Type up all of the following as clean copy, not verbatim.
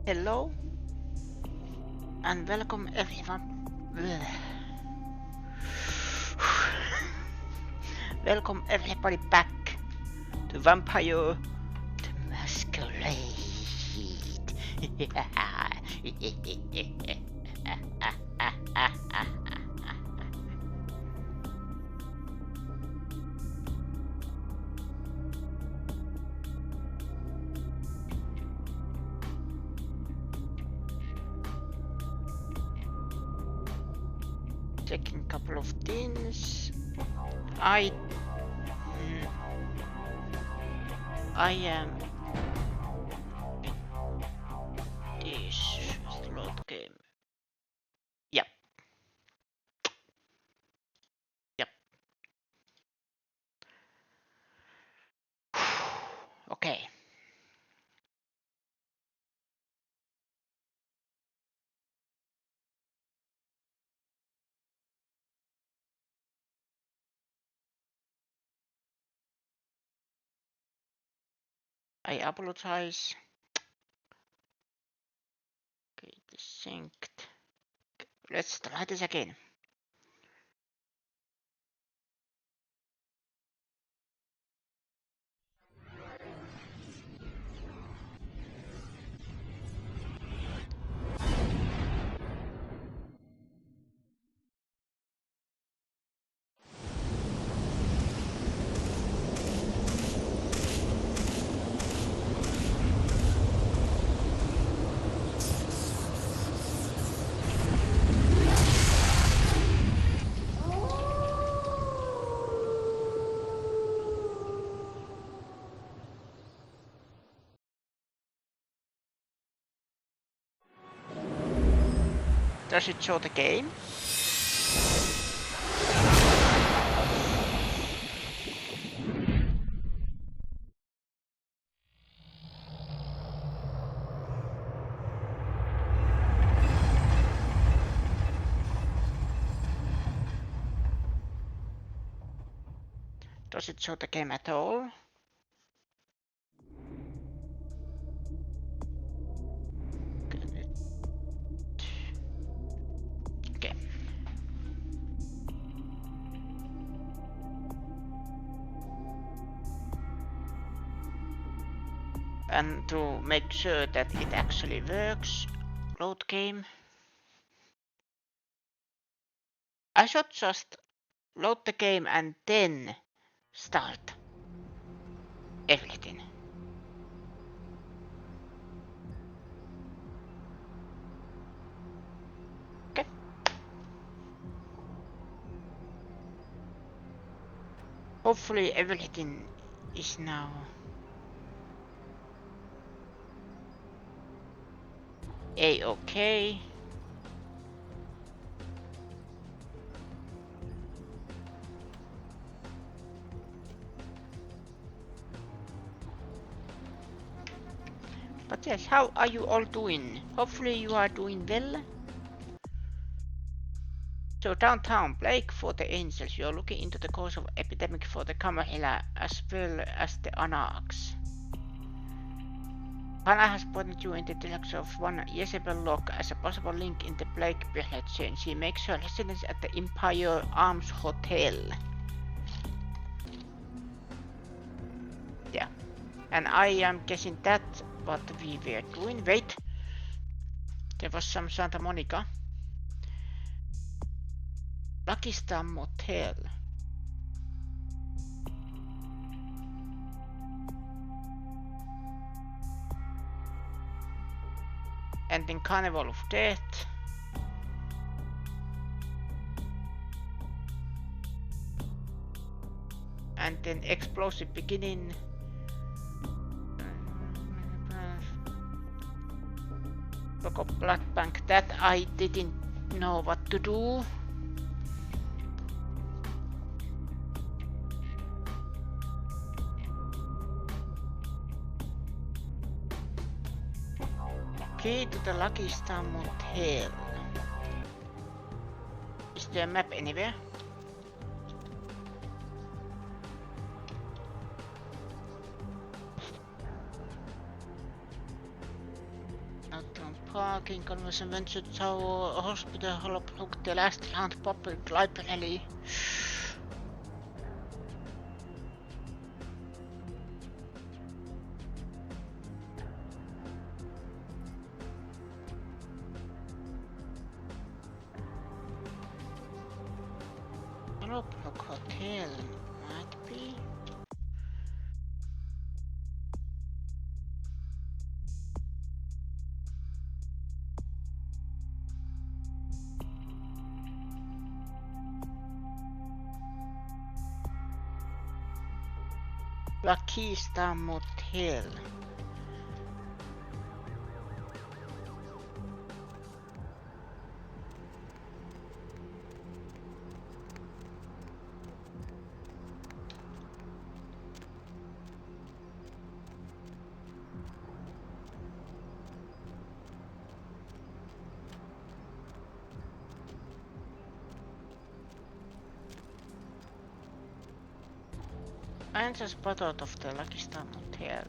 Hello and welcome everyone. Welcome everybody back to Vampire the Masquerade. Checking a couple of things. I am this load game. Yep. Okay. I apologize. Okay, this synced. Let's try this again. Does it show the game? Does it show the game at all? Okay. And to make sure that it actually works, load game. I should just load the game and then start everything. Okay. Hopefully everything is now A-okay. But yes, how are you all doing? Hopefully you are doing well. So downtown, Blake for the Angels, you're looking into the cause of epidemic for the Camarilla as well as the Anarchs. Hannah has pointed you in the direction of one Jezebel log as a possible link in the Blake Billhead chain. She makes her residence at the Empire Arms Hotel. Yeah, and I am guessing that's what we were doing. Wait, there was some Santa Monica. Lucky Star Motel. And then Carnival of Death. And then Explosive Beginning. Look up Blood Bank. That I didn't know what to do. Key to the Lucky Star Motel. Is there a map anywhere? Outdoor parking, convention venture tower, hospital, hollow brook, the last round public library. Hollow brook hotel might be. Lucky Star Motel. I am just spotted of the Lucky Star Motel.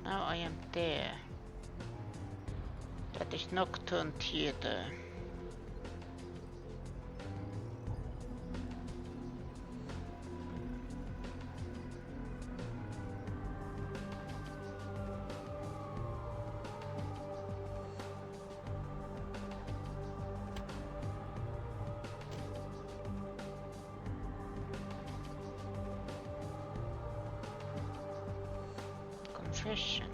Now I am there. That is Nocturne Theater. Confession.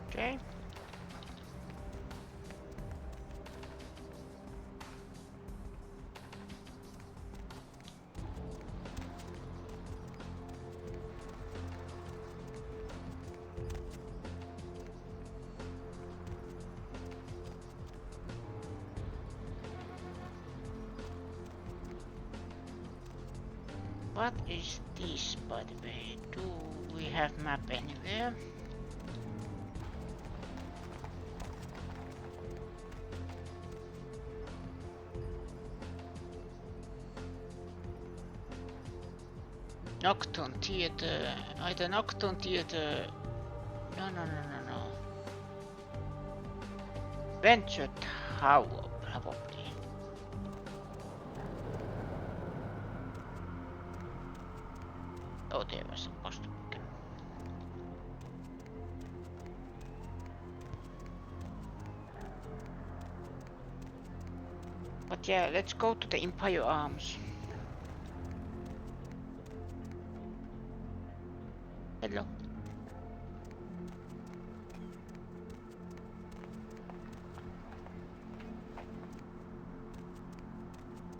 Okay. What is this, by the way? Do we have map anywhere? Nocturne Theater. Either Nocturne Theater. No. Venture Tower, probably. Oh, there was supposed to be. But yeah, let's go to the Empire Arms. Hello.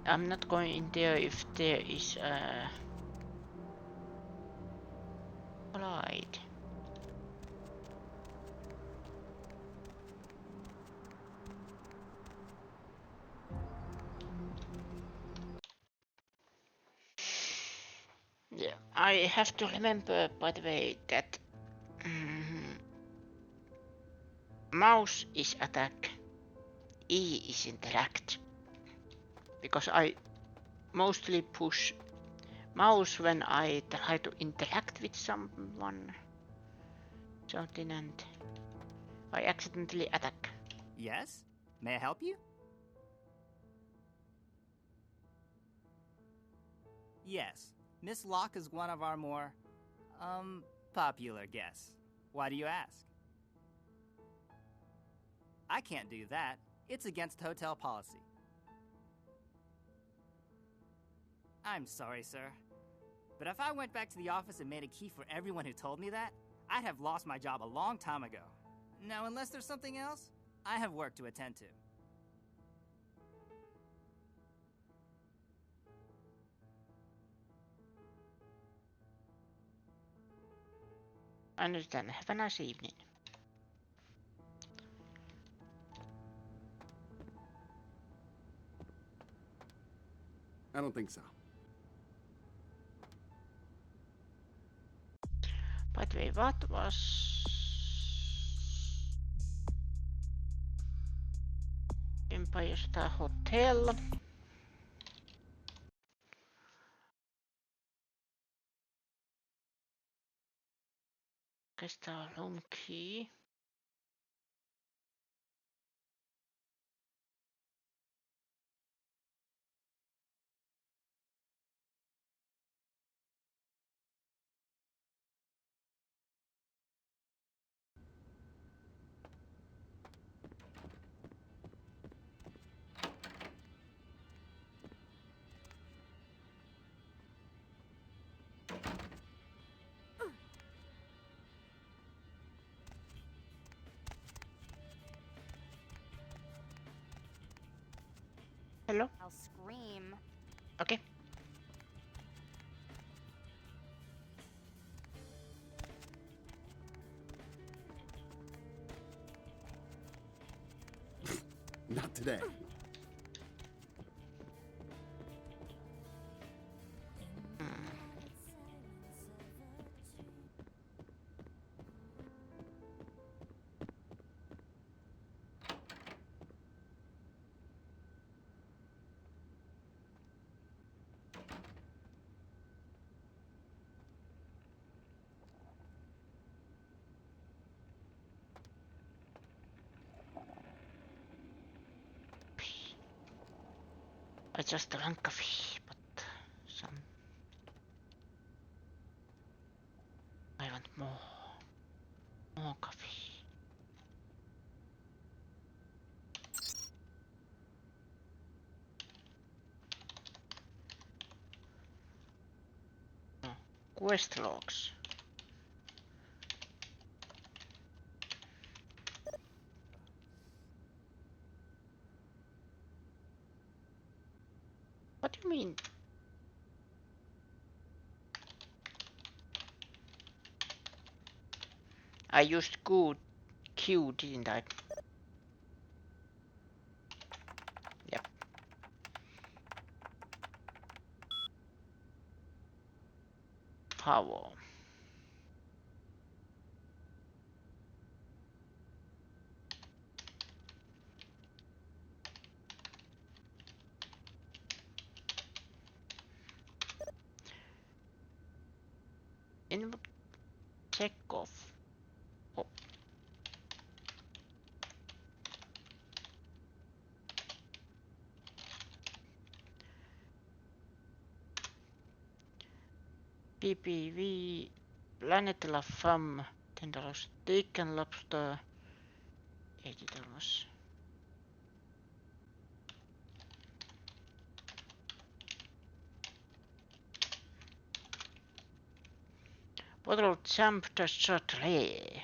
I'm not going in there if there is a light. Yeah, I have to remember, by the way, that mouse is attack, E is interact, because I mostly push mouse when I try to interact with someone, something, and I accidentally attack. Yes? May I help you? Yes. Miss Locke is one of our more, popular guests. Why do you ask? I can't do that. It's against hotel policy. I'm sorry, sir. But if I went back to the office and made a key for everyone who told me that, I'd have lost my job a long time ago. Now, unless there's something else, I have work to attend to. I understand. Have a nice evening. I don't think so. Wait, what was... Empire Star Hotel. Crystal Room Key. Hello? I'll scream. Okay. Not today. I just drank coffee, but some... I want more. More coffee. No. Quest logs. What do you mean? I used Q, didn't I? Yep. Power. In check off. Oh. PPV Planet La Femme $10 steak and lobster $80. Bottle of Champ de Châtelet.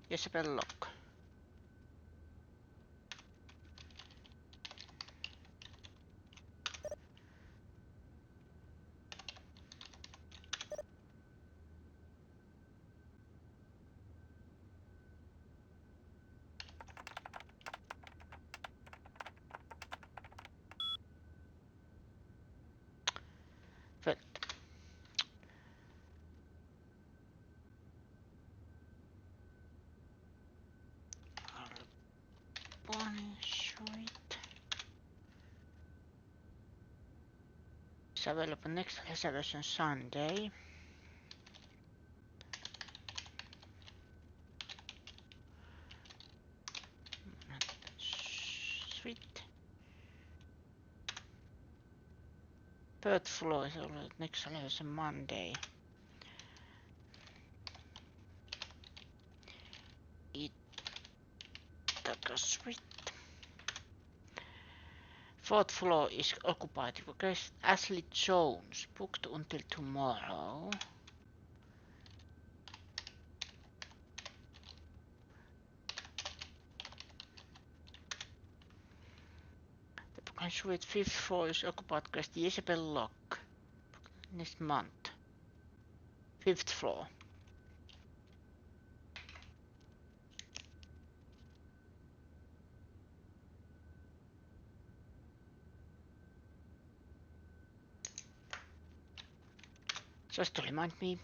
Jezebel lock. But Bonnie Sweet is available next reservation Sunday. Sweet. Third floor is already next reservation Monday. Ithaca Sweet. Fourth floor is occupied. Request Ashley Jones booked until tomorrow. The Buchan Suite fifth floor is occupied. Request Jezebel lock next month. Fifth floor. Just to remind me.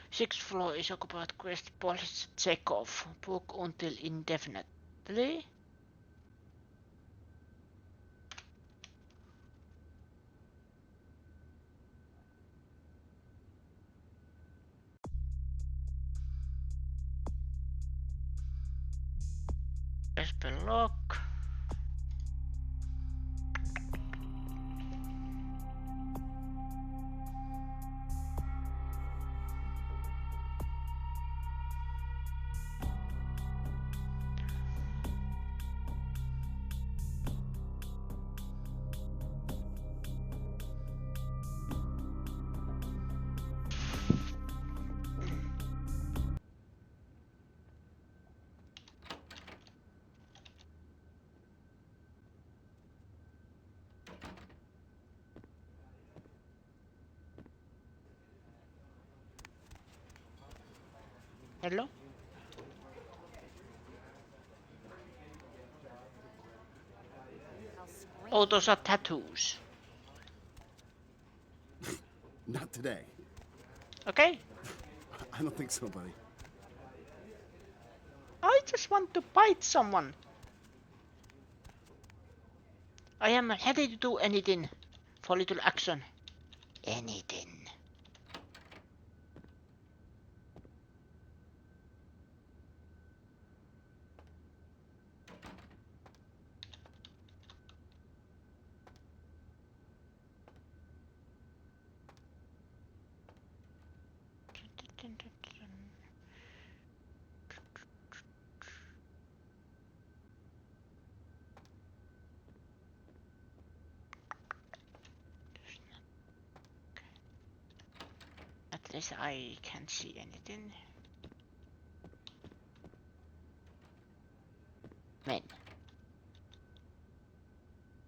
Sixth floor is occupied. Quest police check off. Book until indefinitely. Jezebel lock. Hello? Oh, those are tattoos. Not today. Okay. I don't think so, buddy. I just want to bite someone. I am ready to do anything for little action. Anything. At least I can't see anything. Men.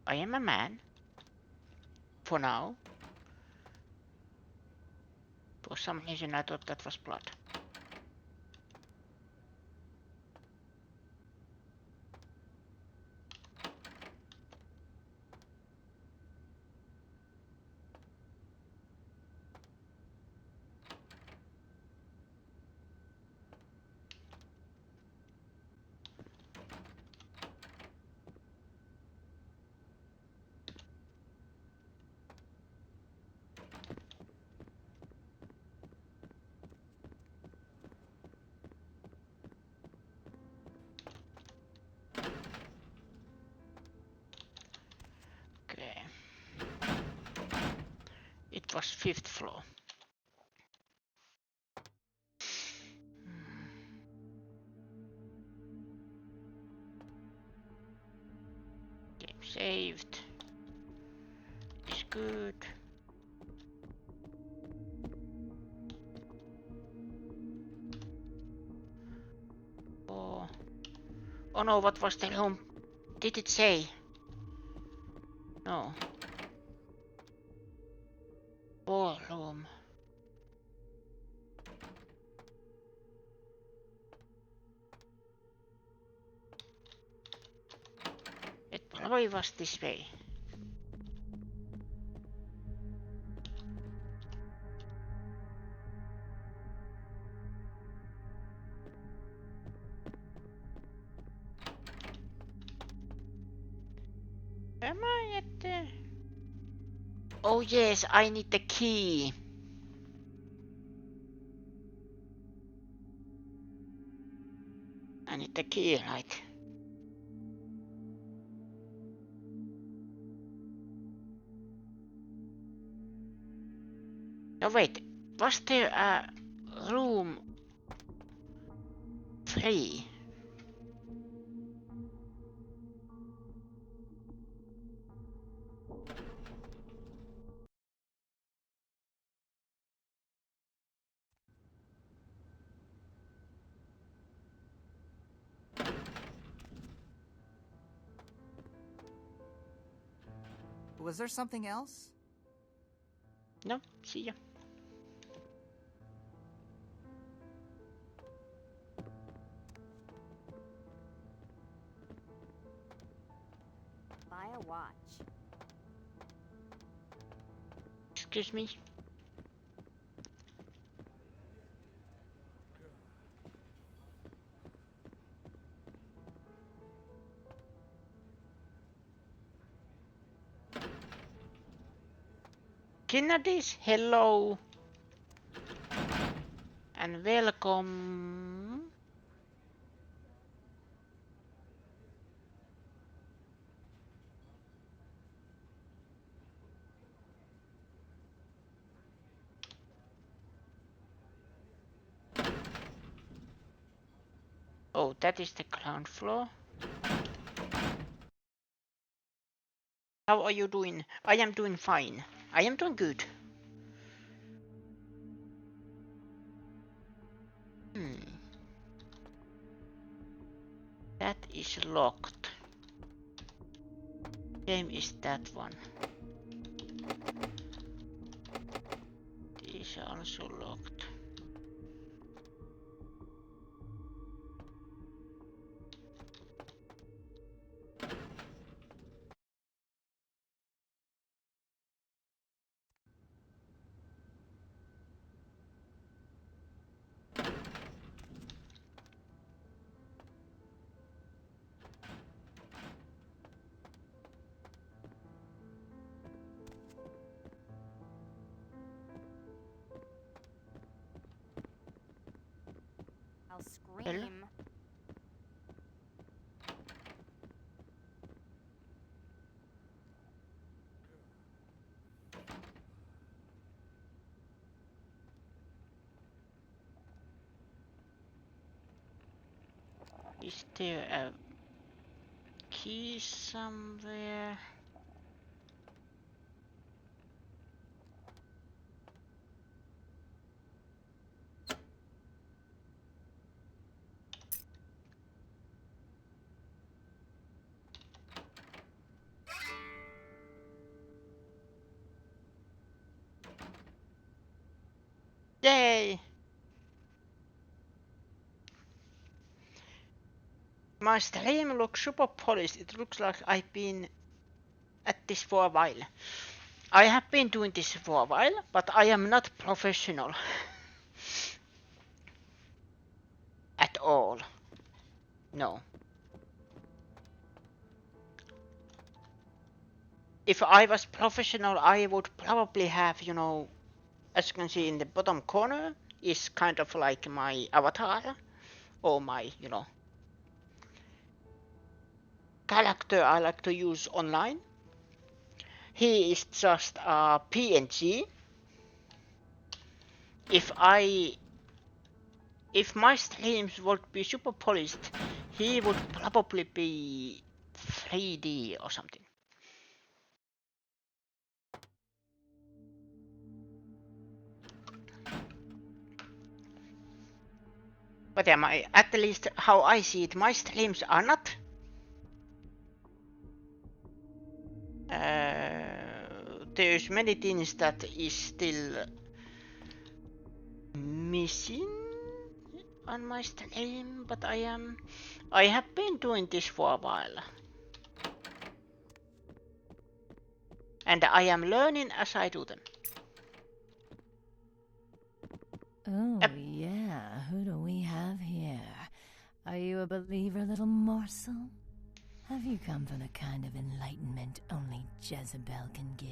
I am a man. For now. For some reason I thought that was blood. Okay. It was 5th floor. Game saved. Is good. Oh. Oh no, what was the room? Did it say? No. Ballroom. It probably was this way. Am I at the... Oh yes, I need the key. I need the key, right? No wait, was there a room 3? Was there something else? No, see ya. Better watch. Excuse me. Kennedys, hello and welcome. Oh, that is the ground floor. How are you doing? I am doing fine. I am doing good. That is locked. Same is that one. It is also locked. I'll scream. Is there a key somewhere? Yay! My stream looks super polished. It looks like I've been at this for a while. I have been doing this for a while, but I am not professional at all. No. If I was professional, I would probably have, you know, as you can see in the bottom corner is kind of like my avatar or my, you know, character I like to use online. He is just a PNG. If my streams would be super polished, he would probably be 3D or something. But yeah, at least how I see it, my streams are not there's many things that is still missing on my stream, but I have been doing this for a while. And I am learning as I do them. Oh, yeah. Who do we have here? Are you a believer, little morsel? Have you come for the kind of enlightenment only Jezebel can give?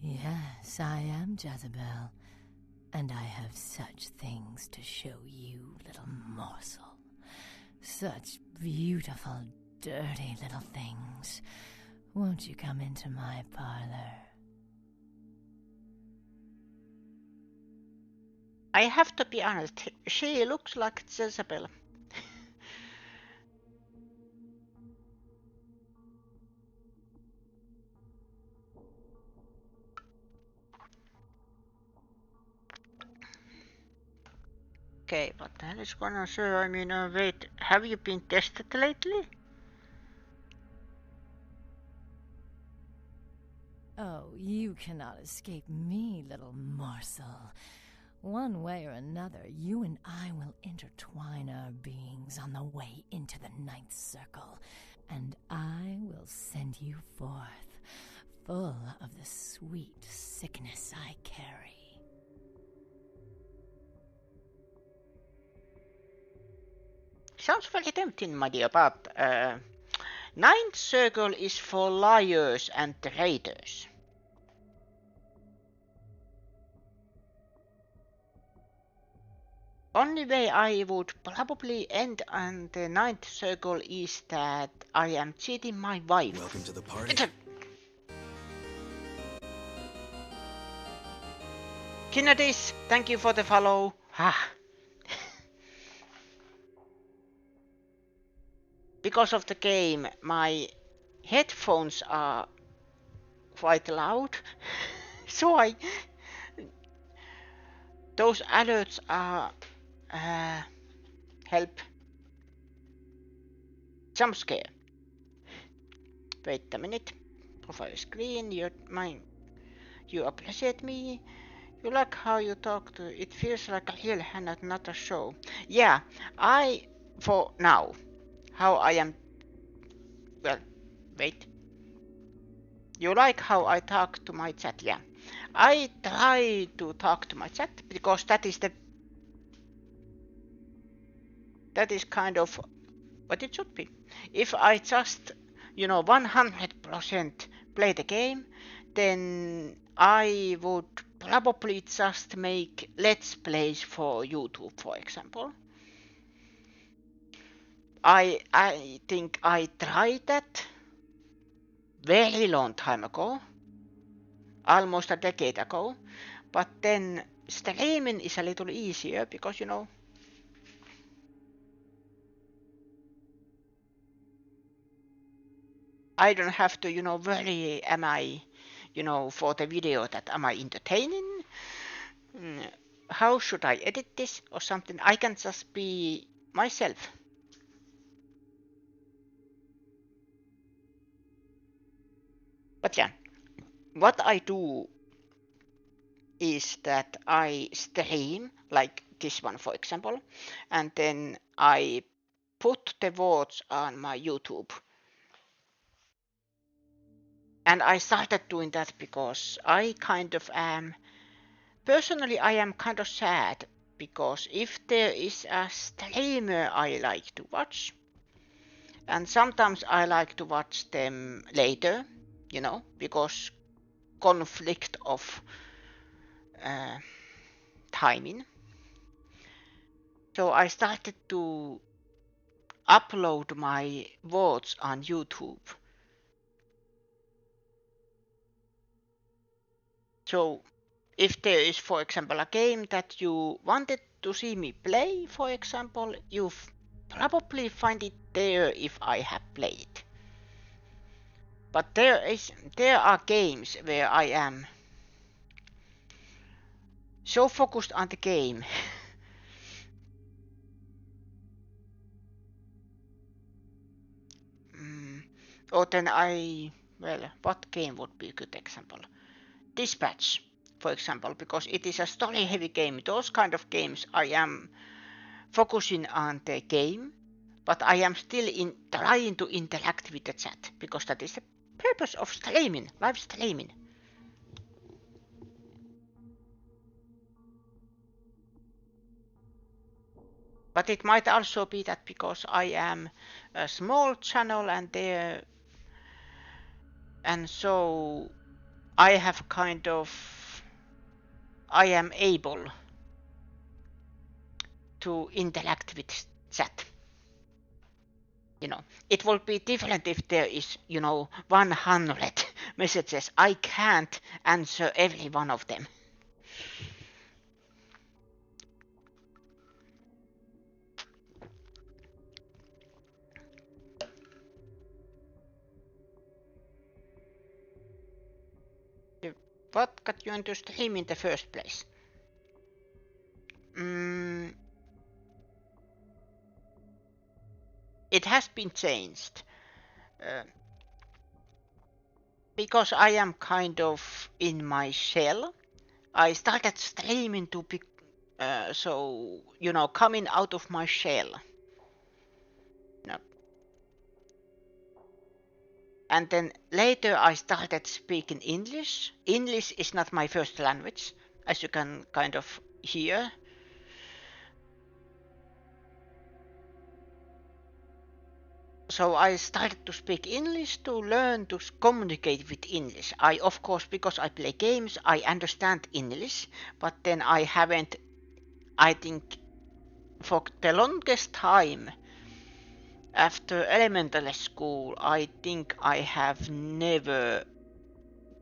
Yes, I am Jezebel. And I have such things to show you, little morsel. Such beautiful, dirty little things. Won't you come into my parlor? I have to be honest, she looks like Jezebel. Okay, what the hell is going on, sir? I mean, wait, have you been tested lately? Oh, you cannot escape me, little morsel. One way or another, you and I will intertwine our beings on the way into the ninth circle, and I will send you forth, full of the sweet sickness I carry. Sounds very tempting, my dear, but ninth circle is for liars and traitors. Only way I would probably end on the ninth circle is that I am cheating my wife. Welcome to the party. Kinnadis, thank you for the follow. Because of the game, my headphones are quite loud, so those alerts are help. Jump scare. Wait a minute. Profile screen. You appreciate me. You like how you talk to. It feels like a real hand, not a show. Yeah, for now, how I am. Well, wait. You like how I talk to my chat? Yeah, I try to talk to my chat because that is kind of what it should be. If I just 100% play the game, then I would probably just make let's plays for YouTube, for example. I think I tried that very long time ago, almost a decade ago, but then streaming is a little easier because I don't have to worry, am I for the video, that am I entertaining, how should I edit this or something. I can just be myself. But yeah, what I do is that I stream, like this one for example, and then I put the words on my YouTube. And I started doing that because I kind of am, personally I am kind of sad, because if there is a streamer I like to watch, and sometimes I like to watch them later, because conflict of timing. So I started to upload my VODs on YouTube. So if there is, for example, a game that you wanted to see me play, for example, you probably find it there if I have played. But there are games where I am so focused on the game or then what game would be a good example? Dispatch, for example, because it is a story heavy game. Those kind of games I am focusing on the game, but I am still trying to interact with the chat, because that is the purpose of streaming, live streaming. But it might also be that because I am a small channel and so I have I am able to interact with chat. It will be different if there is 100 messages. I can't answer every one of them. What got you into stream in the first place? It has been changed. because I am kind of in my shell, I started streaming to be, so, you know, coming out of my shell. No. And then later I started speaking English. English is not my first language, as you can kind of hear. So I started to speak English to learn to communicate with English. I, of course, because I play games, I understand English, but then I haven't, I think, for the longest time after elementary school, I think I have never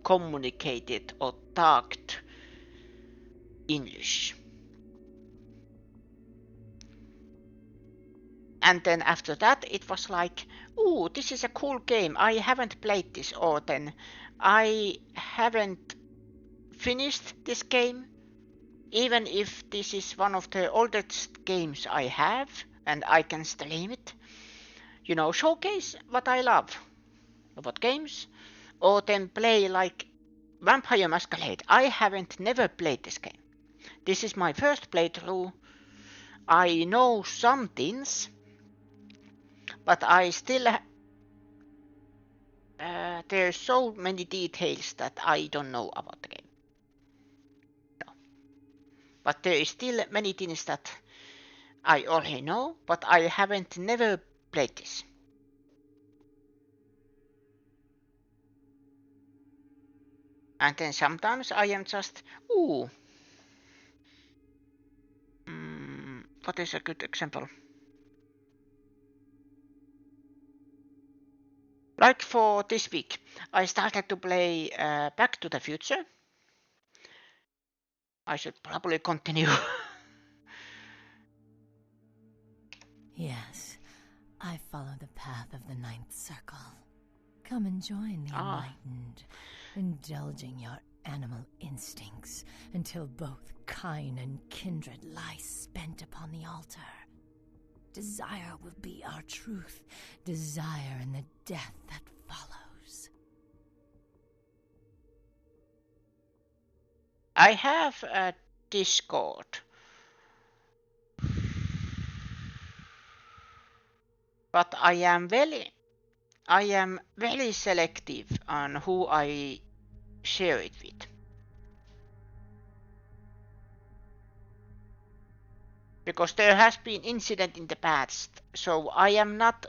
communicated or talked English. And then after that, it was like, ooh, this is a cool game. I haven't played this, or then I haven't finished this game, even if this is one of the oldest games I have, and I can stream it. You know, showcase what I love about games, or then play like Vampire Masquerade. I haven't never played this game. This is my first playthrough. I know some things, but I still there's so many details that I don't know about the game. No. But there is still many things that I already know, but I haven't never played this. And then sometimes I am just, ooh. What is a good example? Like for this week, I started to play Back to the Future. I should probably continue. Yes, I follow the path of the ninth circle. Come and join the enlightened, indulging your animal instincts until both kine and kindred lie spent upon the altar. Desire will be our truth, desire in the death that follows. I have a Discord. But I am very selective on who I share it with. Because there has been incident in the past, so I am not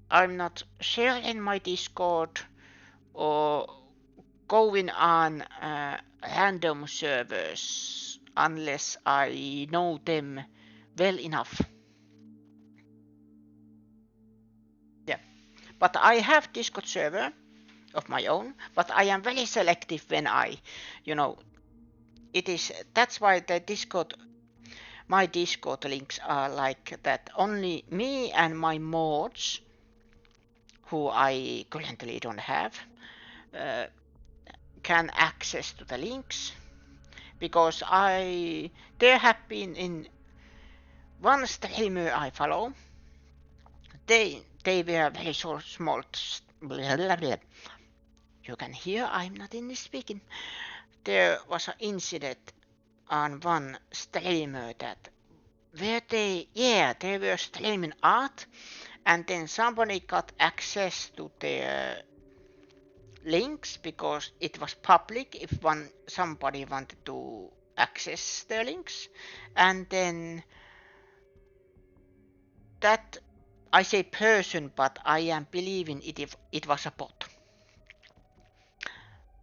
I'm not sharing my Discord or going on random servers unless I know them well enough. Yeah, but I have Discord server of my own, but I am very selective when I, you know, that's why the my Discord links are like that. Only me and my mods, who I currently don't have, can access to the links, because there have been in one streamer I follow, they were very small. You can hear I'm not in speaking. There was an incident on one streamer that they were streaming art, and then somebody got access to their links because it was public if somebody wanted to access their links, and then that, I say person, but I am believing it was a bot.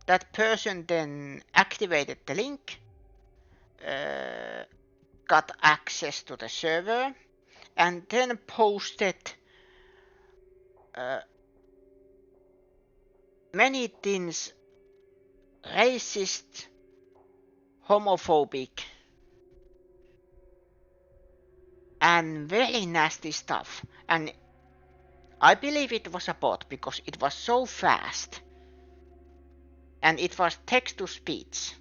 That person then activated the link, got access to the server, and then posted many things racist, homophobic, and very nasty stuff. And I believe it was a bot because it was so fast. And it was text to speech.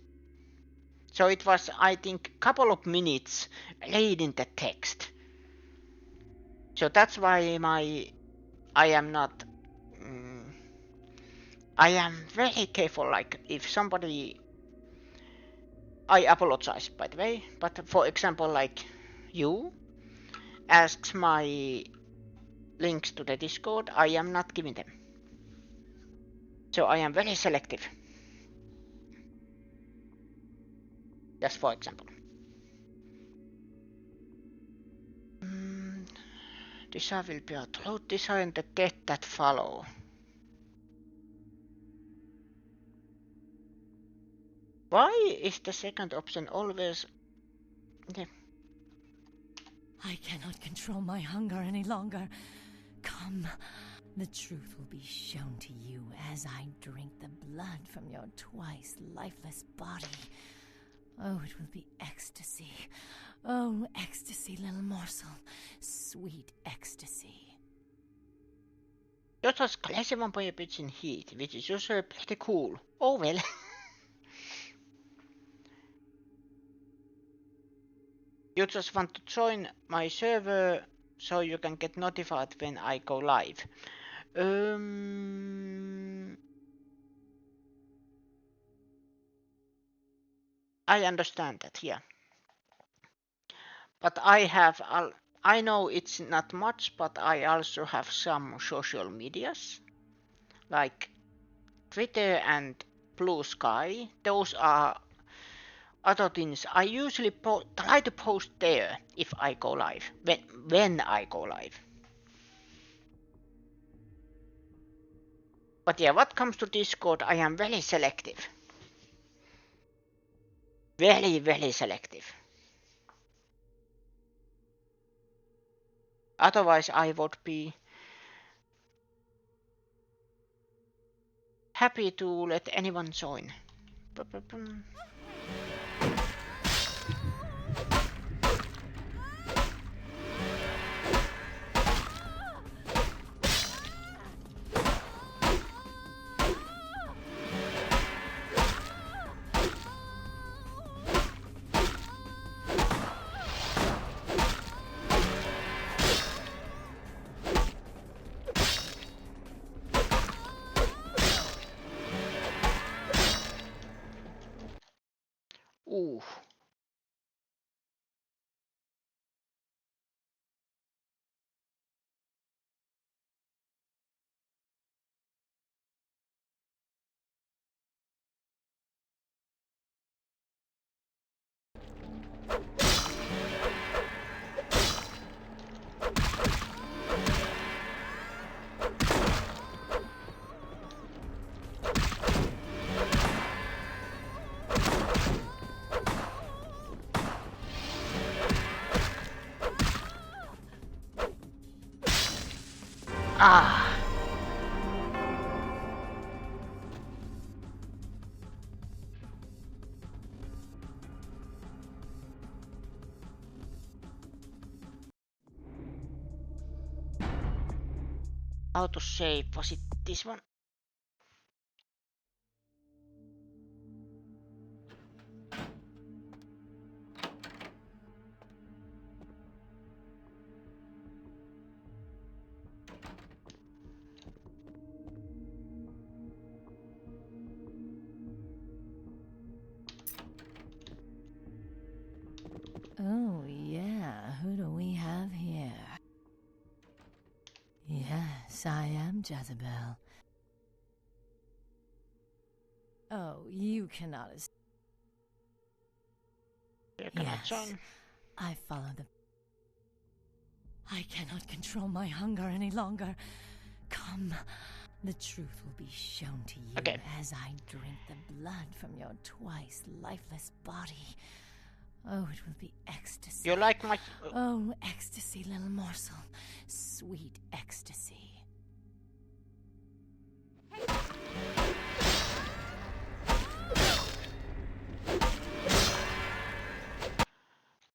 So it was, I think, a couple of minutes reading the text. So that's why my I am not. I am very careful. Like if somebody, I apologize by the way. But for example, like you asks my links to the Discord, I am not giving them. So I am very selective. Just for example. Desire will be a truth desire and the death that follow. Why is the second option always... Yeah. I cannot control my hunger any longer. Come, the truth will be shown to you as I drink the blood from your twice lifeless body. Oh, it will be ecstasy. Oh, ecstasy, little morsel. Sweet ecstasy. You just glass one by a bit in heat, which is usually pretty cool. Oh well. You just want to join my server so you can get notified when I go live. I understand that, yeah. But I know it's not much, but I also have some social medias, like Twitter and Blue Sky. Those are other things. I usually try to post there if I go live, when I go live. But yeah, what comes to Discord, I am very selective. Very, very selective. Otherwise, I would be happy to let anyone join. Ooh. Ah. Autosave, was it this one? Oh, yeah. Who do we have here? Yes, I am Jezebel. Oh, you cannot... Yes, I follow the... I cannot control my hunger any longer. Come, the truth will be shown to you as I drink the blood from your twice lifeless body. Oh, it will be ecstasy. You like my... Oh, ecstasy, little morsel. Sweet ecstasy.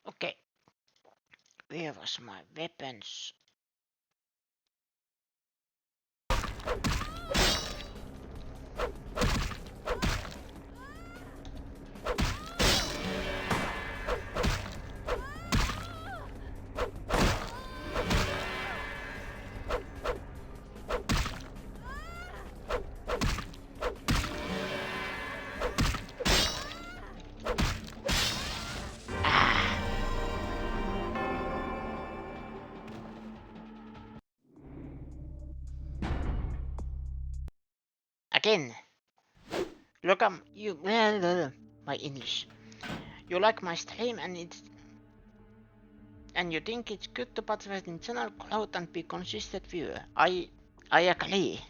Okay. Where was my weapons? again. Look, you. My English. You like my stream and you think it's good to participate in channel growth and be consistent viewer. I agree.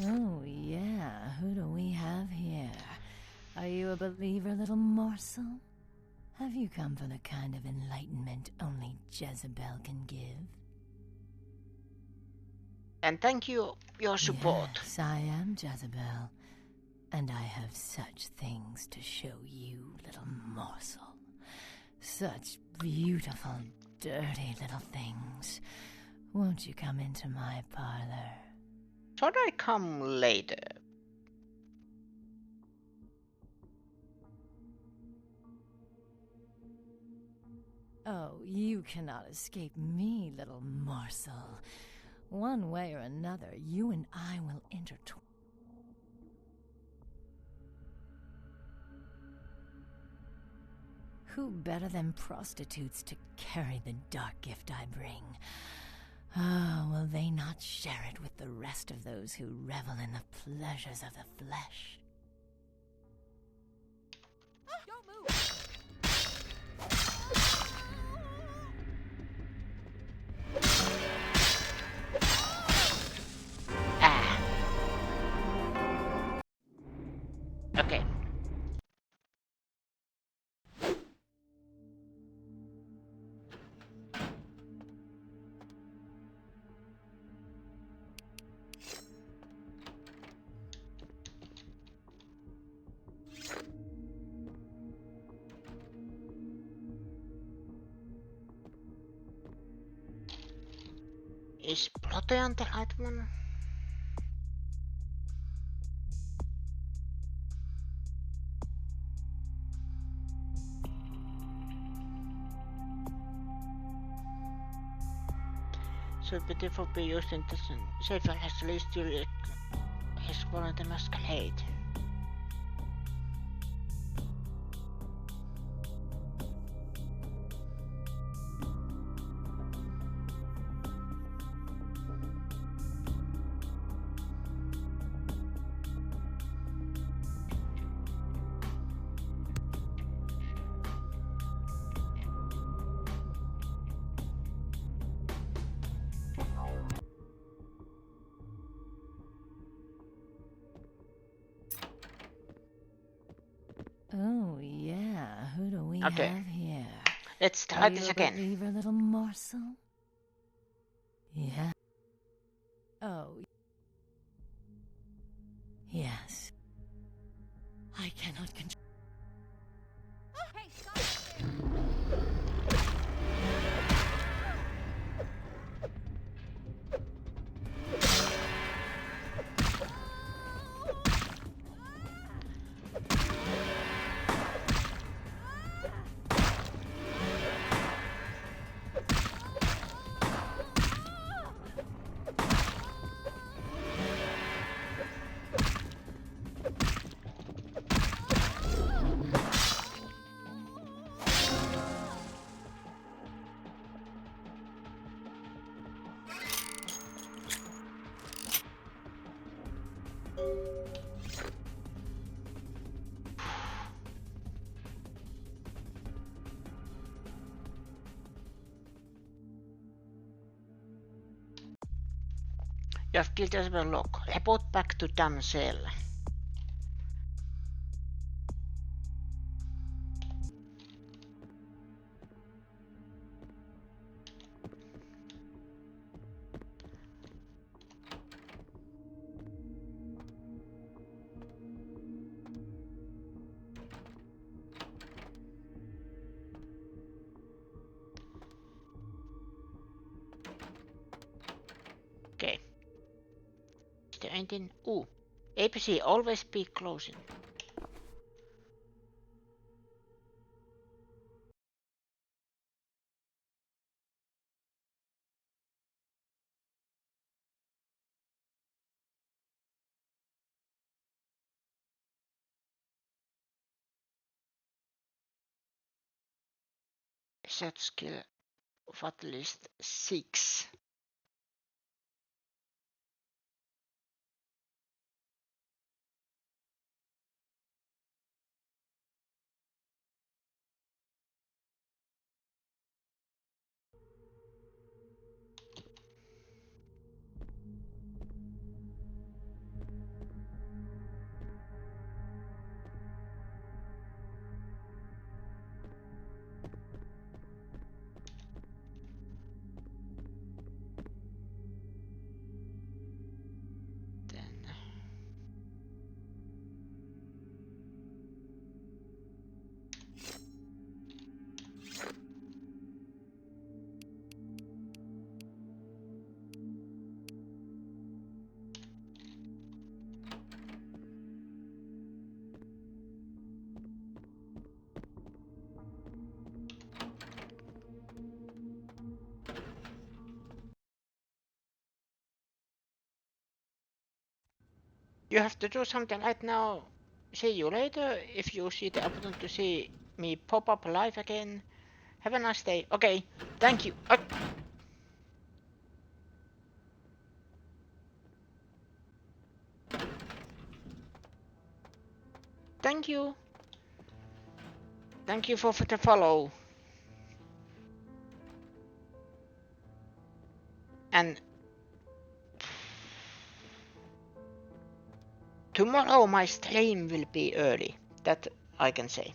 Oh, yeah. Who do we have here? Are you a believer, little morsel? Have you come for the kind of enlightenment only Jezebel can give? And thank you your support. Yes, I am Jezebel. And I have such things to show you, little morsel. Such beautiful, dirty little things. Won't you come into my parlor? Should I come later? Oh, you cannot escape me, little morsel. One way or another, you and I will intertwine. Who better than prostitutes to carry the dark gift I bring? Ah, will they not share it with the rest of those who revel in the pleasures of the flesh? Don't move! Okay. Is Protean the right one? So beautiful be used in this safer has least to his one of the Masquerade. Oh, yeah. Who do we Okay. have here? Let's Are try you this a again. believer, little morsel? Yeah. Oh. Yes. I cannot control. Hey, stop it! You have killed Jezebel Lock. Report back to damn cell. Okay. Is there anything? Ooh, APC, always be closing. Set skill of at least 6. You have to do something right now. See you later. If you see the opportunity to see me pop up live again, have a nice day. Okay, thank you. Thank you. Thank you for the follow. And tomorrow my stream will be early. That I can say.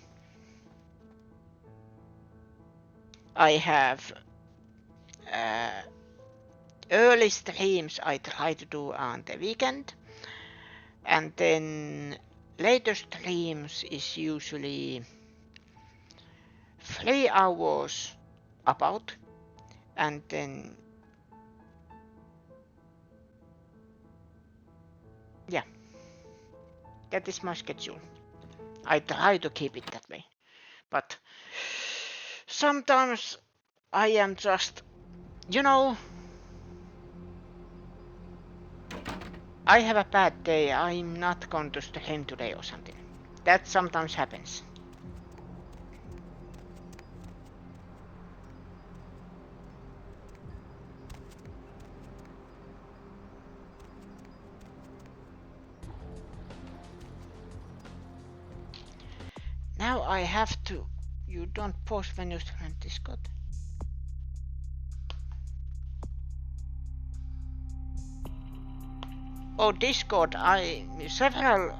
I have early streams I try to do on the weekend, and then later streams is usually 3 hours about, and then yeah, that is my schedule. I try to keep it that way, but sometimes I am just, you know, I have a bad day, I'm not going to stream today or something. That sometimes happens. Now I have to. You don't post when you stream Discord. Oh, Discord, help.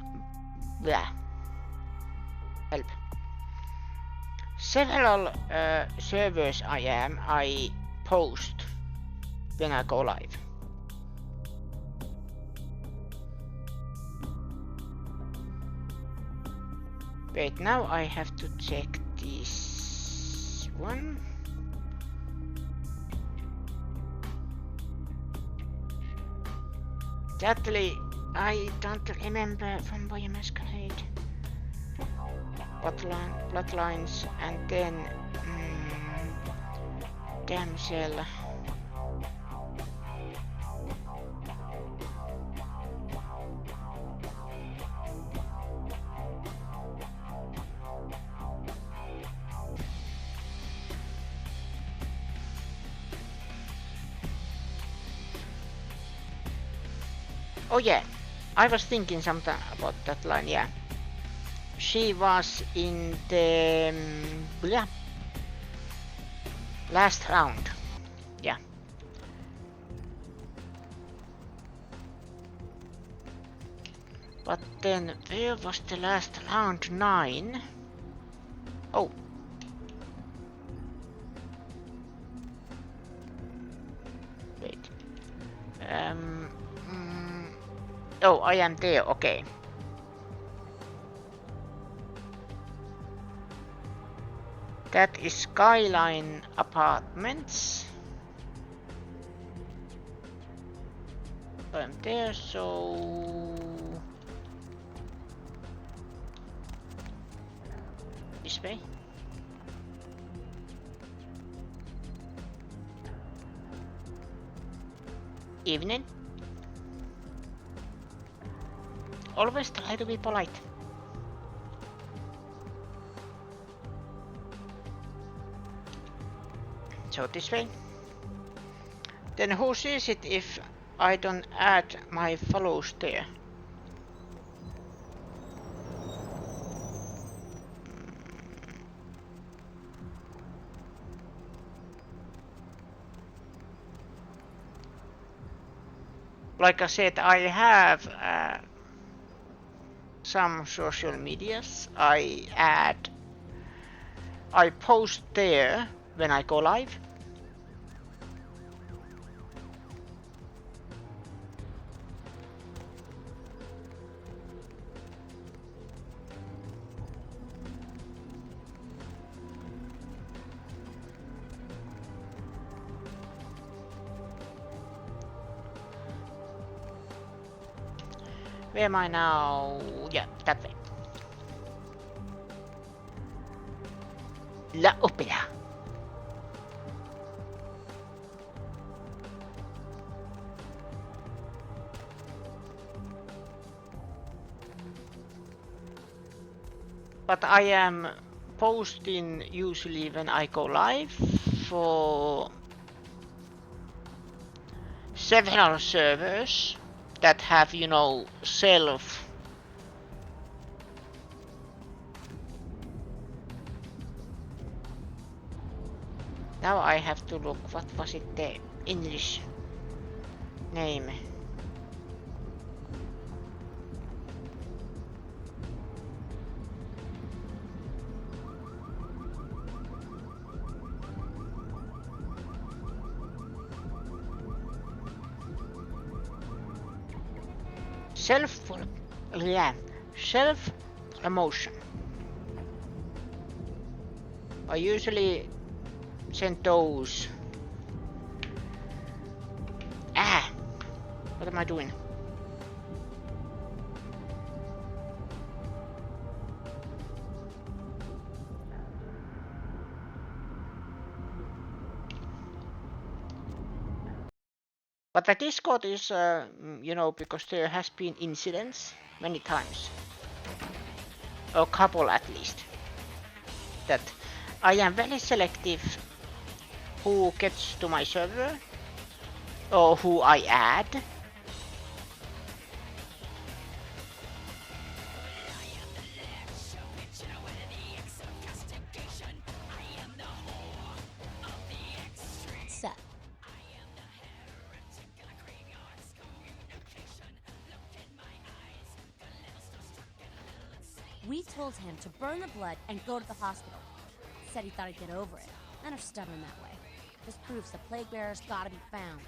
Several servers I post when I go live. Wait, now I have to check this one. Sadly, I don't remember from Masquerade. Bloodlines, and then Damsel. Oh yeah, I was thinking something about that line, yeah. She was in the last round, yeah. But then, where was the last round? 9? Oh. Wait. Oh, I am there, okay. That is Skyline Apartments. I'm there, so This way. Evening. Always try to be polite. So this way. Then who sees it if I don't add my follows there? Like I said, I have some social medias. I post there when I go live. Where am I now? Yeah, that way. La Opera. But I am posting usually when I go live for several servers that have, you know, self now I have to look what was it the English name. Self promotion. I usually send those. What am I doing? But the Discord is, you know, because there has been incidents many times, a couple at least, that I am very selective who gets to my server or who I add. We told him to burn the blood and go to the hospital. Said he thought he'd get over it. Men are stubborn that way. This proves the plague bearer's gotta be found.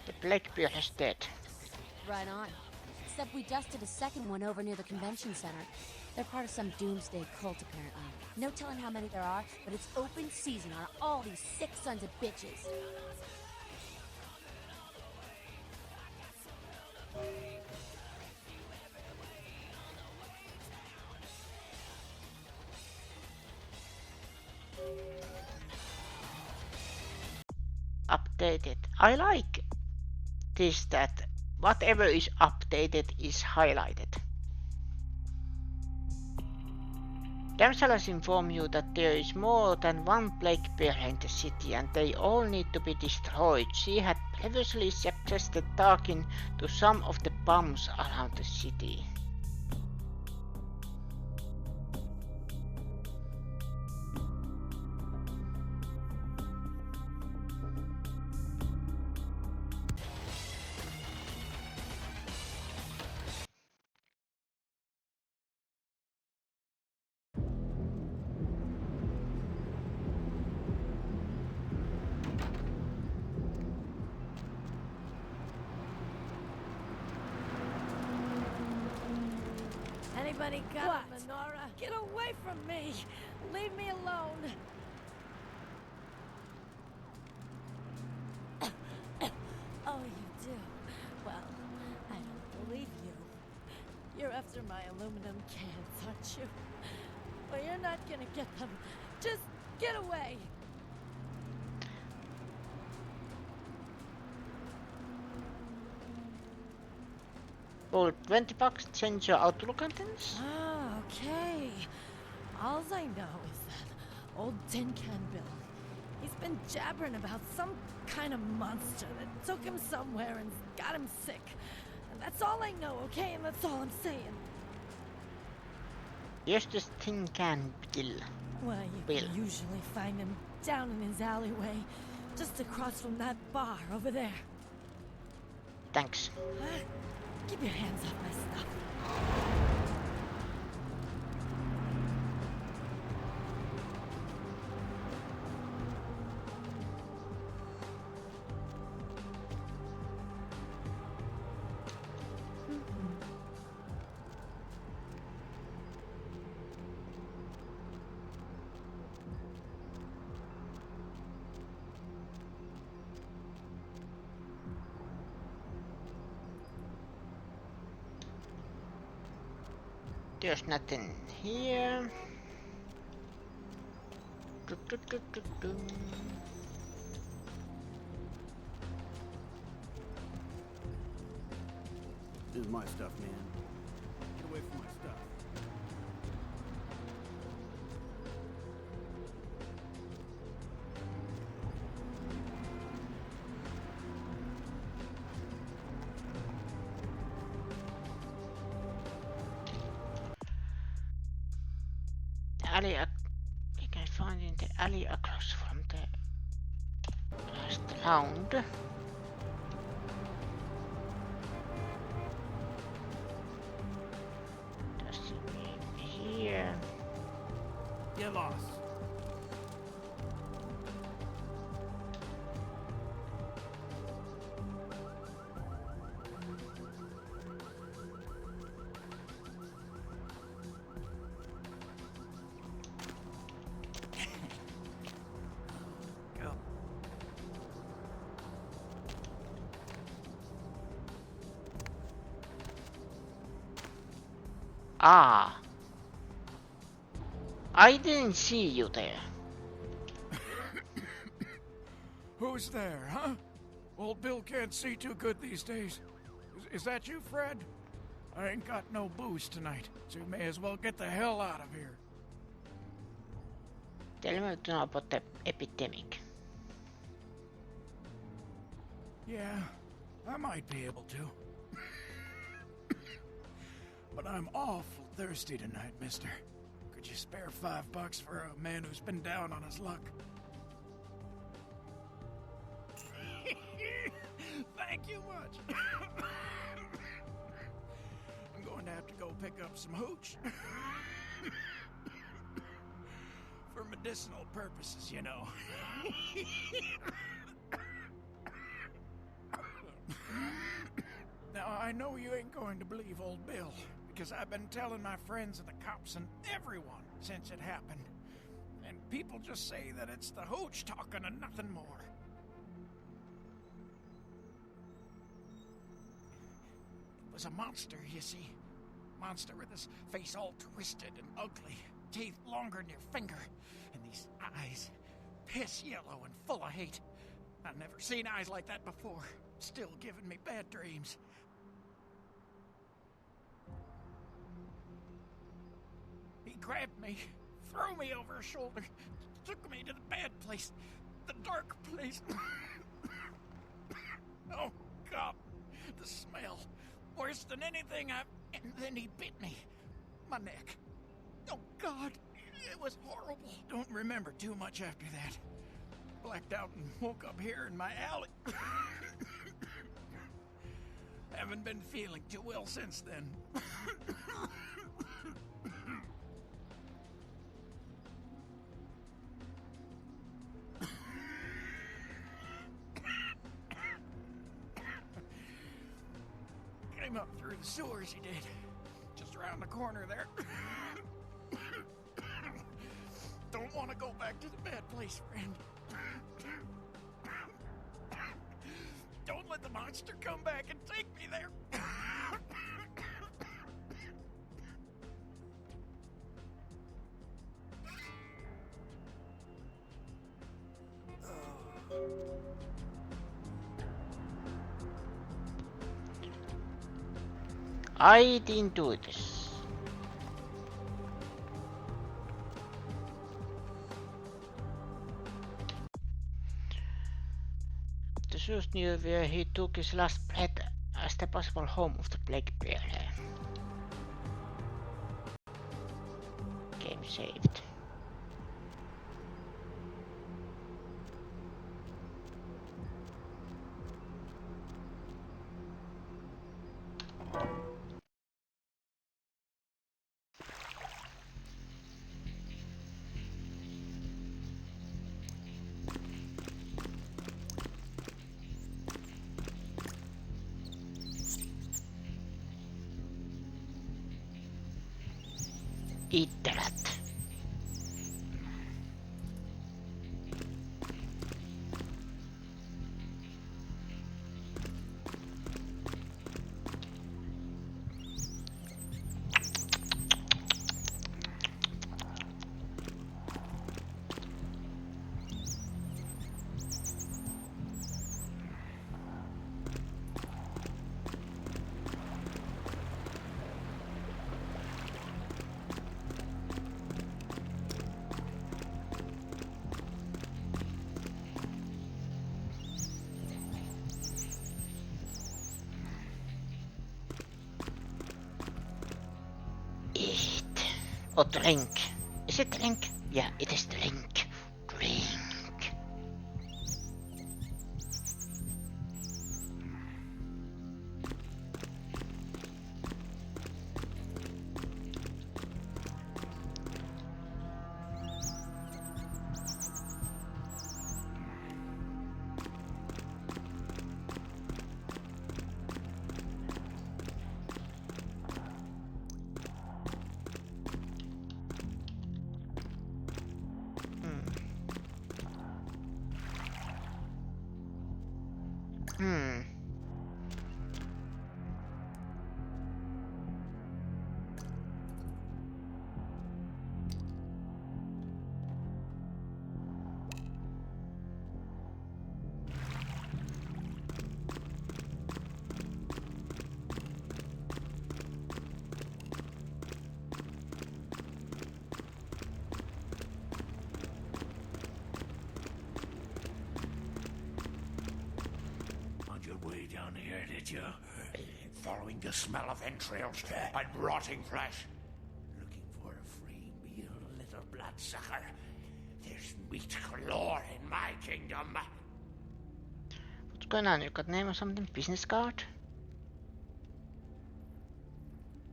The plague bearer is dead. Right on. Except we dusted a second one over near the convention center. They're part of some doomsday cult, apparently. No telling how many there are, but it's open season on all these sick sons of bitches. Updated. I like this, that whatever is updated is highlighted. Damsel has informed you that there is more than one plague bearer in the city and they all need to be destroyed. She had previously suggested talking to some of the bums around the city. Anybody got a menorah? Get away from me! Leave me alone! Oh, you do? Well, I don't believe you. You're a after my aluminum cans, aren't you? Well, you're not gonna get them. Just get away. For $20, change your Outlook contents? Ah, okay. All I know is that old Tin Can Bill, he's been jabbering about some kind of monster that took him somewhere and got him sick. And that's all I know, okay? And that's all I'm saying. Just this Tin Can Bill. Well, you can usually find him down in his alleyway, just across from that bar over there. Thanks. Keep your hands off my stuff. There's nothing here. This is my stuff, man. Get away from my stuff. Alley, you can find in the alley across from the last round. Does it mean here? Get lost. Ah. I didn't see you there. Who's there, huh? Old Bill can't see too good these days. Is that you, Fred? I ain't got no booze tonight, so you may as well get the hell out of here. Tell me to know about the epidemic. Yeah, I might be able to. But I'm awful thirsty tonight, mister. Could you spare $5 for a man who's been down on his luck? Thank you much. I'm going to have to go pick up some hooch. For medicinal purposes, you know. Now, I know you ain't going to believe old Bill, because I've been telling my friends and the cops and everyone since it happened. And people just say that it's the hooch talking and nothing more. It was a monster, you see. Monster with his face all twisted and ugly, teeth longer than your finger, and these eyes, piss yellow and full of hate. I've never seen eyes like that before. Still giving me bad dreams. He grabbed me, threw me over his shoulder, took me to the bad place, the dark place. Oh, God, the smell. Worse than anything I've... And then he bit me. My neck. Oh, God, it was horrible. Don't remember too much after that. Blacked out and woke up here in my alley. Haven't been feeling too well since then. Came up through the sewers, he did. Just around the corner there. Don't want to go back to the bad place, friend. Don't let the monster come back and take me there. I didn't do this. The Zeus knew where he took his last breath as the possible home of the plague bearer. Game saved. Eat the rat. Eat. Or drink. Is it drink? Yeah, it is drink. Drink. Hmm. Way down here, did you? Following the smell of entrails and rotting flesh. Looking for a free meal, little bloodsucker. There's meat galore in my kingdom. What's going on? You got name or something? Business card?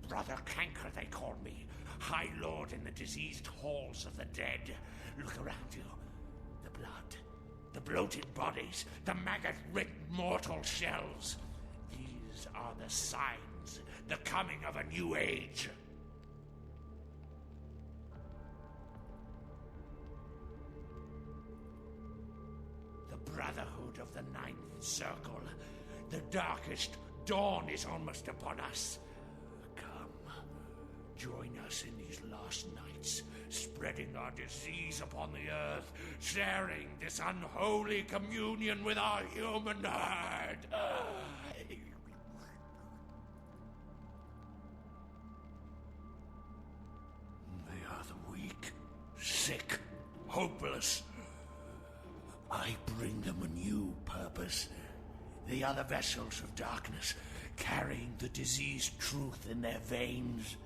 Brother Canker, they call me. High Lord in the diseased halls of the dead. Look around you. The blood. The bloated bodies, the maggot-ridden mortal shells. These are the signs, the coming of a new age. The Brotherhood of the Ninth Circle. The darkest dawn is almost upon us. Come, join us in these last nights, spreading our disease upon the earth, sharing this unholy communion with our human herd. They are the weak, sick, hopeless. I bring them a new purpose. They are the vessels of darkness, carrying the diseased truth in their veins.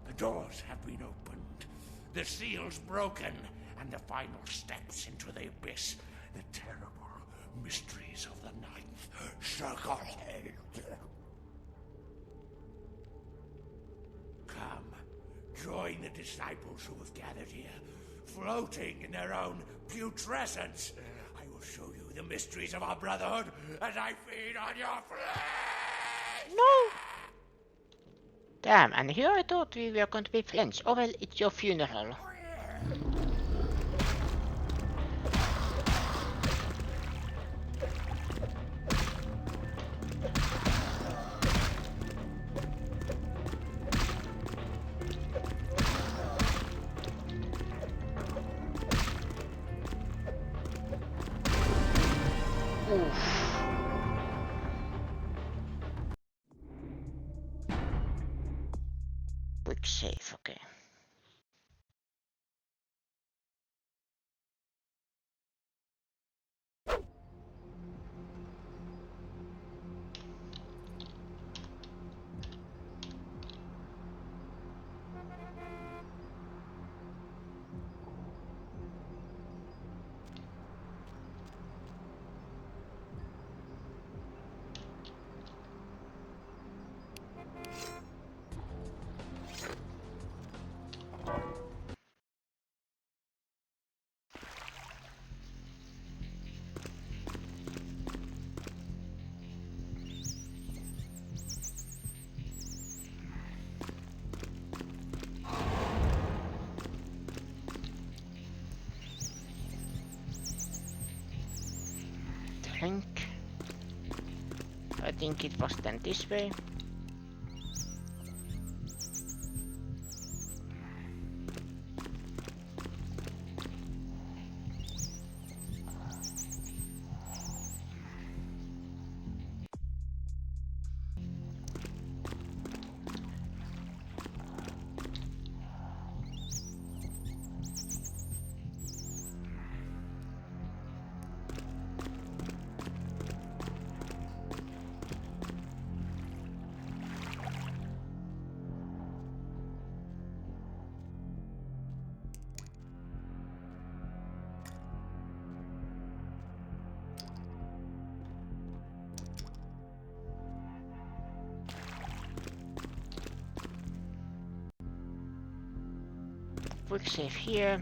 The doors have been opened, the seals broken, and the final steps into the abyss, the terrible mysteries of the Ninth Circle. Come, join the disciples who have gathered here, floating in their own putrescence. I will show you the mysteries of our brotherhood as I feed on your flesh! No! Damn, and here I thought we were going to be friends. Oh well, it's your funeral. Oof. think it was then this way. Quick save here.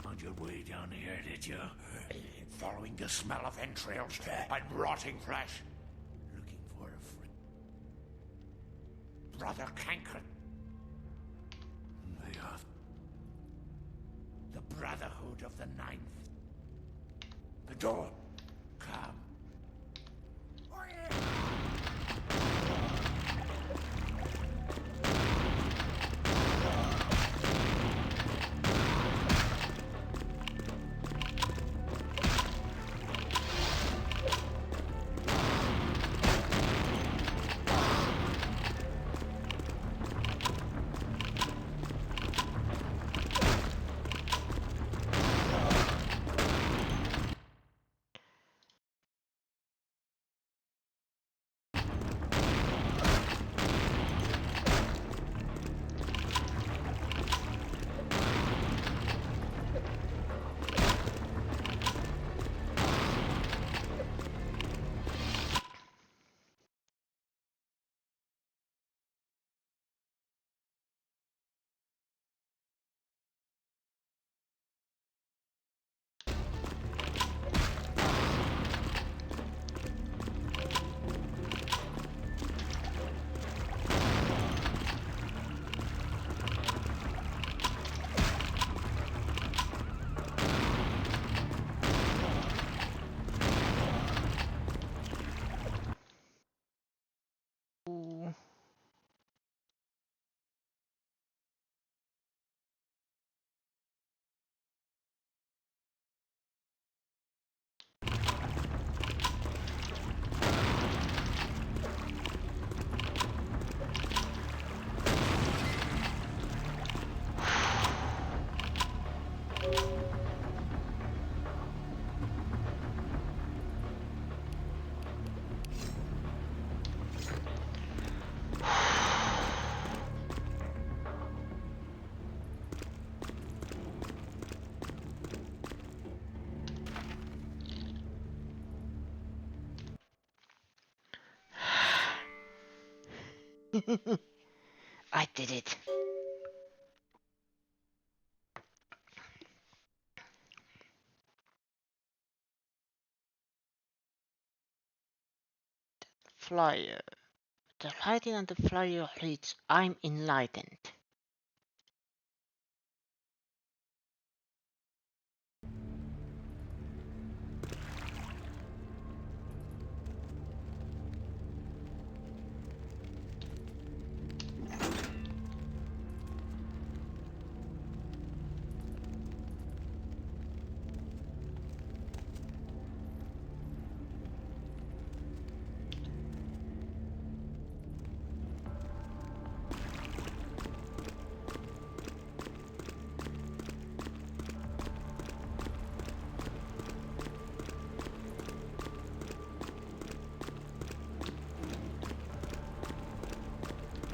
Found your way down here, did you? Following the smell of entrails and rotting flesh. Looking for a friend. Brother Canker. They are the Brotherhood of the Ninth. The door. Come. I did it. Flyer. The lighting on the flyer reads, I'm enlightened.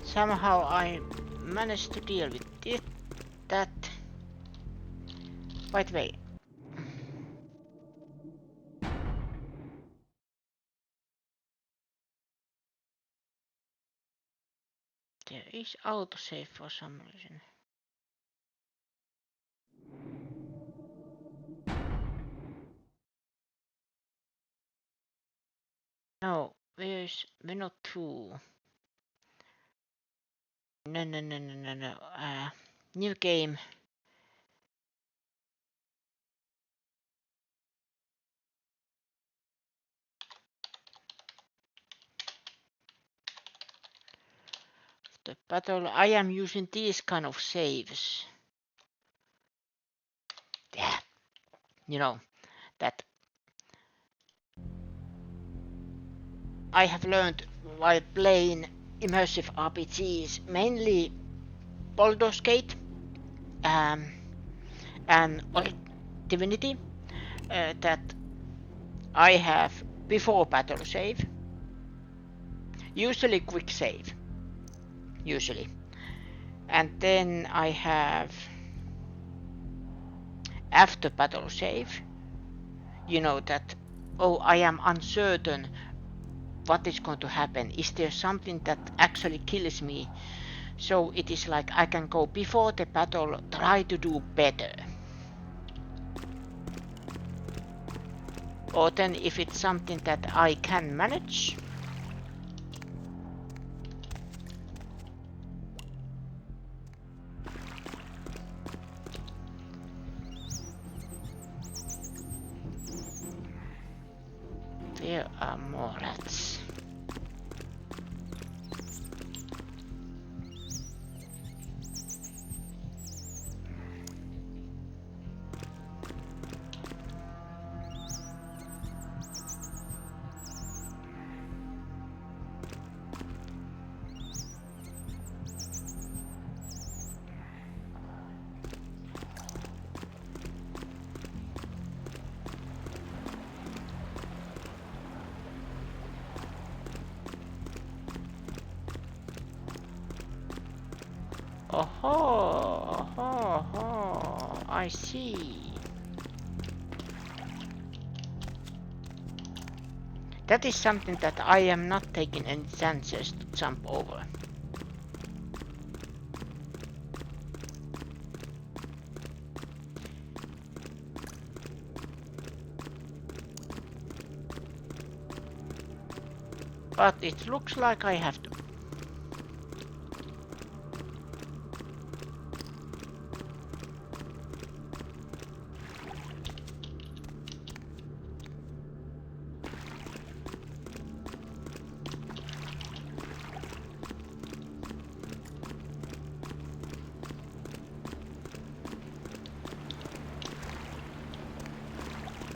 Somehow I managed to deal with it. That. By the way. There is autosave for some reason. No, where's Menot 2? No. New game. The battle. I am using these kind of saves. Yeah. You know, that I have learned while playing immersive RPGs, mainly Baldur's Gate and Divinity, that I have before battle save, usually quick save, usually, and then I have after battle save, you know that, oh, I am uncertain what is going to happen, is there something that actually kills me, so it is like I can go before the battle, try to do better. Or then if it's something that I can manage, there are more rats. Oh, I see. That is something that I am not taking any chances to jump over. But it looks like I have to.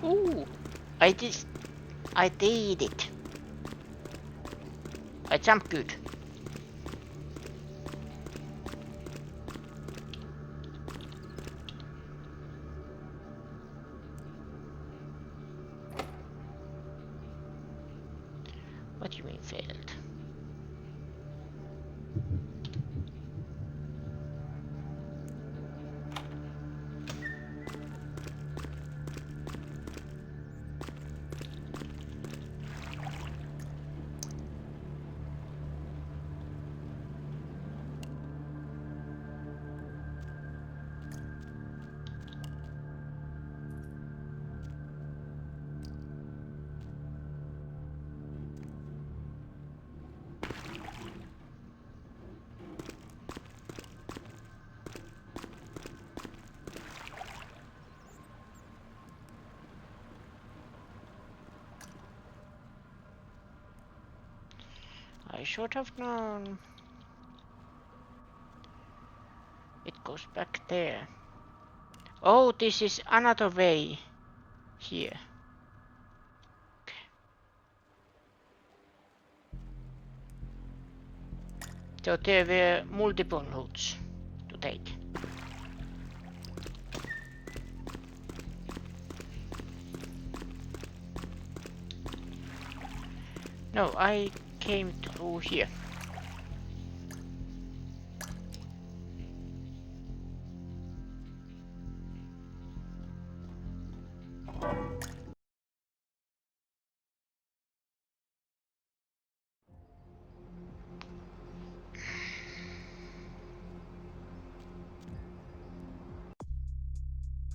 Ooh, I did it. I jumped good. What do you mean failed? I should have known. It goes back there. Oh, this is another way here. So there were multiple routes to take. No, I came through here.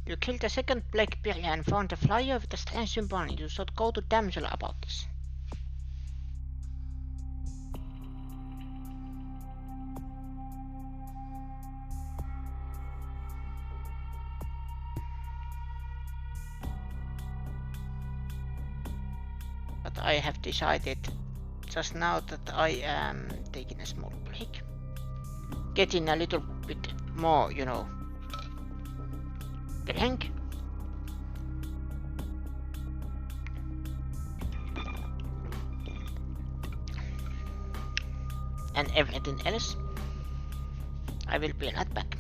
You killed the second Blackberry and found a flyer with a strange symbol on it. You should go to Damsel about this. But I have decided just now that I am taking a small break. Getting a little bit more, you know, blank. And everything else, I will be right back.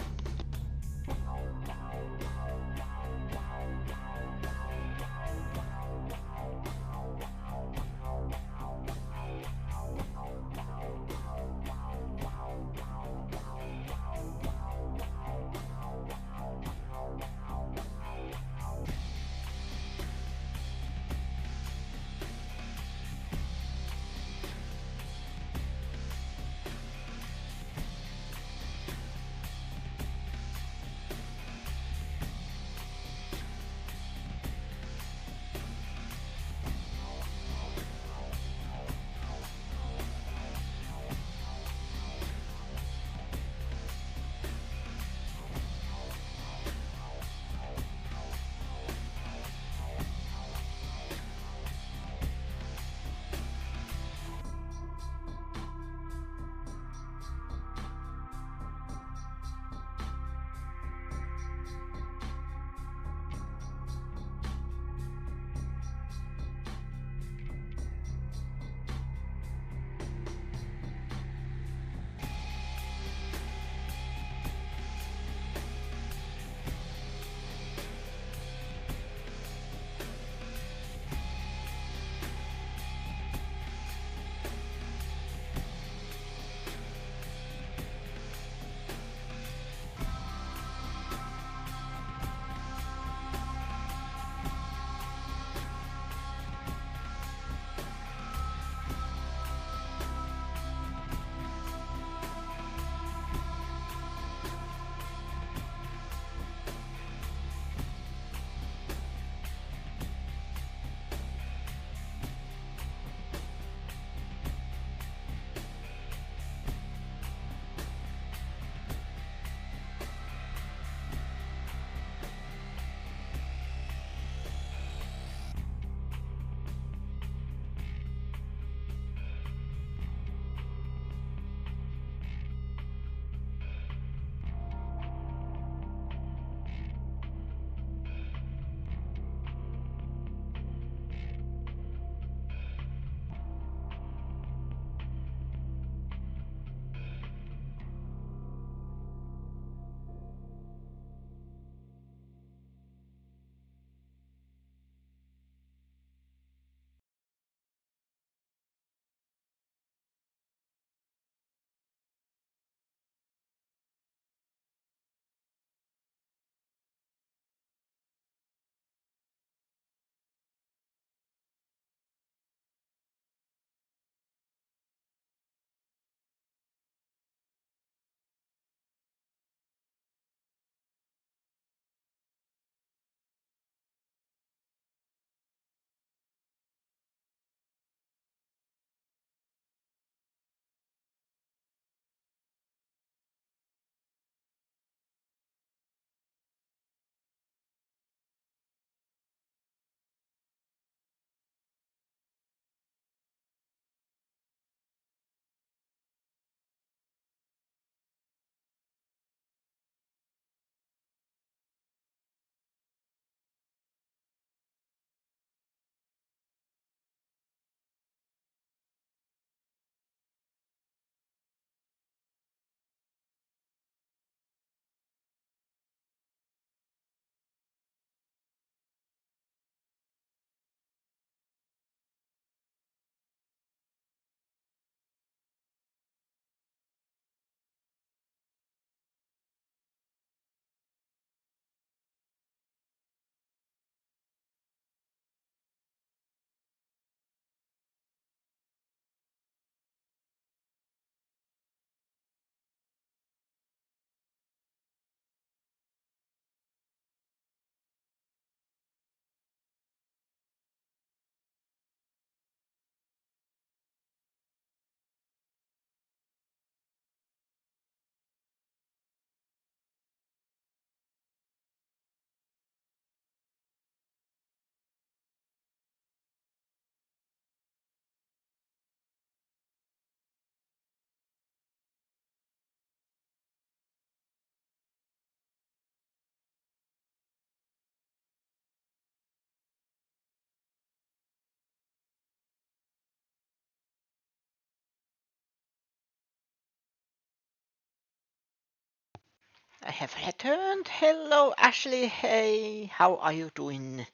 have returned. Hello, Ashley. Hey, how are you doing?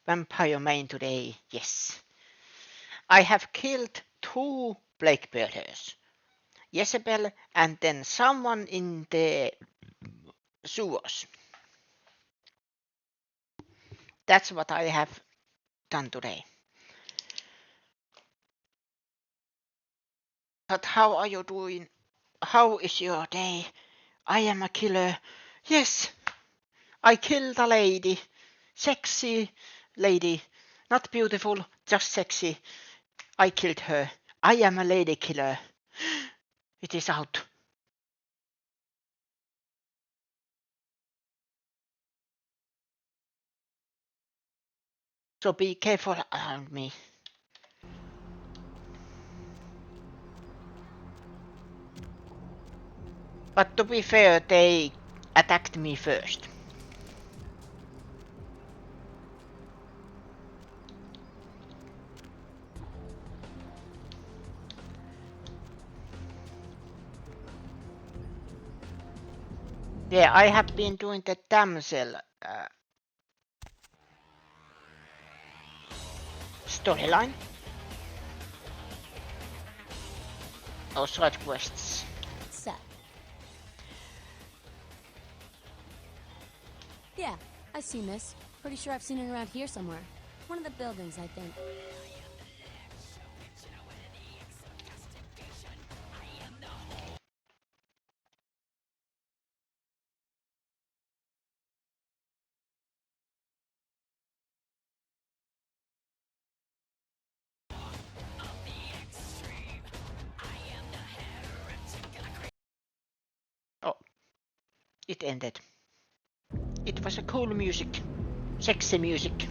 Vampire main today. Yes. I have killed 2 plague bearers. Jezebel and then someone in the sewers. That's what I have done today. But how are you doing? How is your day? I am a killer. Yes, I killed a lady. Sexy lady. Not beautiful, just sexy. I killed her. I am a lady killer. It is out. So be careful around me. But to be fair, they attacked me first. Yeah, I have been doing the damsel storyline. Or side quests. Set. Yeah, I see, miss. Pretty sure I've seen it around here somewhere. One of the buildings, I think. Oh, it ended. It was a cool music. Sexy music.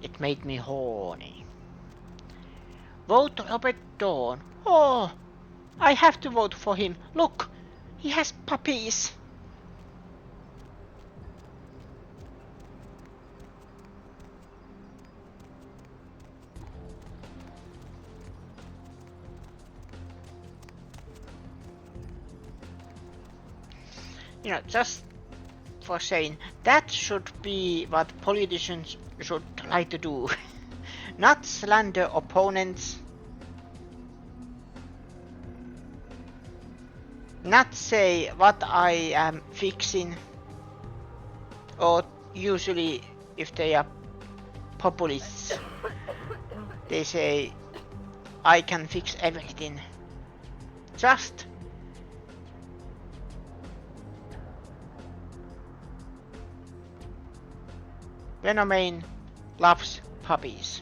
It made me horny. Vote Robert Dawn. Oh, I have to vote for him. Look, he has puppies. You know, just for saying, that should be what politicians should try to do. Not slander opponents. Not say what I am fixing. Or usually, if they are populists, they say, I can fix everything. Just Venomane loves puppies.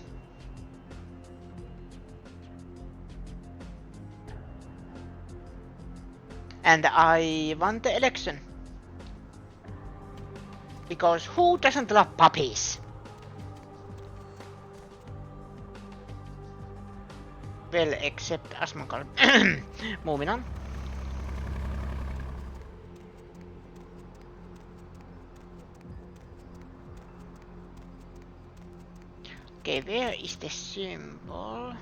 And I won the election. Because who doesn't love puppies? Well, except Asmongold. Moving on. Okay, where is the symbol?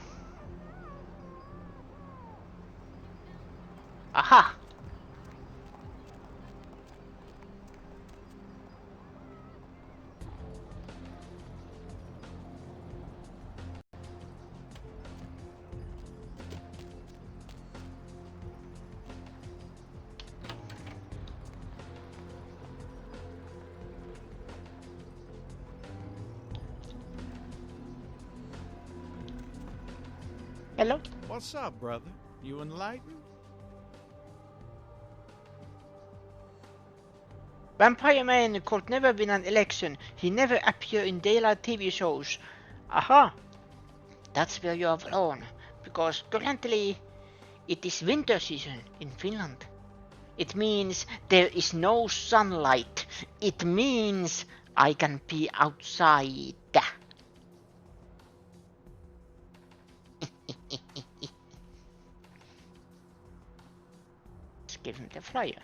Aha! Hello? What's up, brother? You enlightened? Vampire Man could never win an election. He never appear in daylight TV shows. Aha! That's where you are wrong. Because currently it is winter season in Finland. It means there is no sunlight. It means I can be outside. Let's give him the flyer.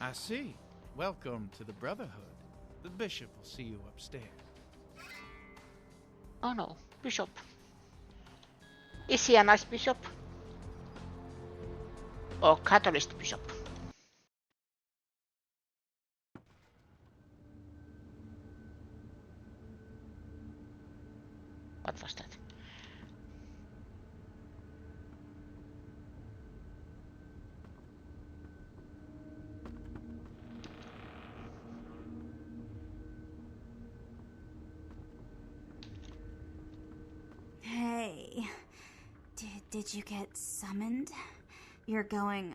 I see. Welcome to the Brotherhood. The bishop will see you upstairs. Oh no, bishop. Is he a nice bishop? Or Catholic bishop? What was that? Hey, did you get summoned? You're going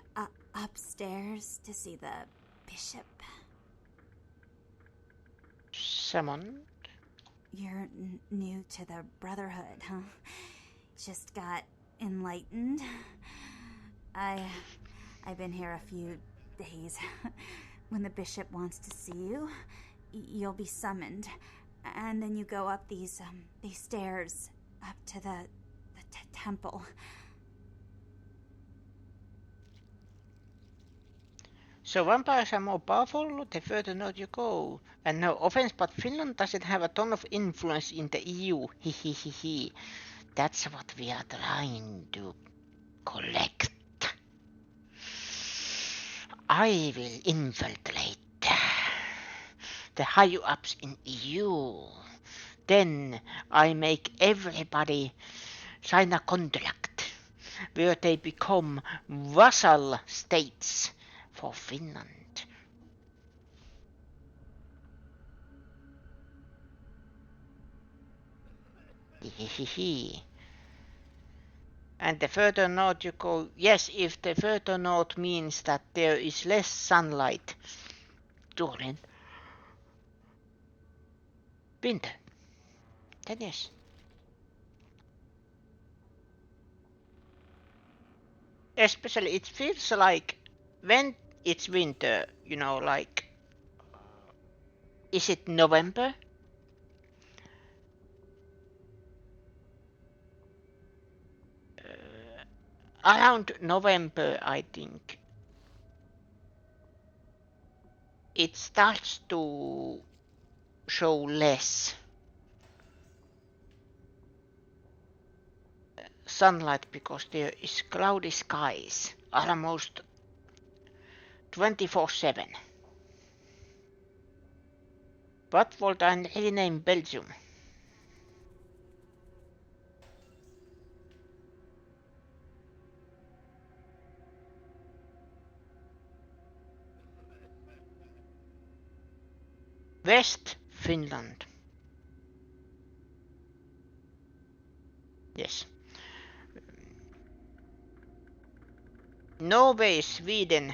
upstairs to see the bishop. Summoned? You're new to the Brotherhood, huh? Just got enlightened. I've been here a few days. When the bishop wants to see you, you'll be summoned, and then you go up these stairs up to the temple. So vampires are more powerful the further north you go. And no offense, but Finland doesn't have a ton of influence in the EU. Hehehehe. That's what we are trying to collect. I will infiltrate the higher-ups in EU. Then I make everybody sign a contract where they become vassal states for Finland. And the further north you go, yes, if the further north means that there is less sunlight during winter, then yes. Especially it feels like when it's winter, you know, like, is it November? Around November, I think, it starts to show less sunlight because there is cloudy skies almost 24/7. What would I rename Belgium? West Finland. Yes. Norway, Sweden,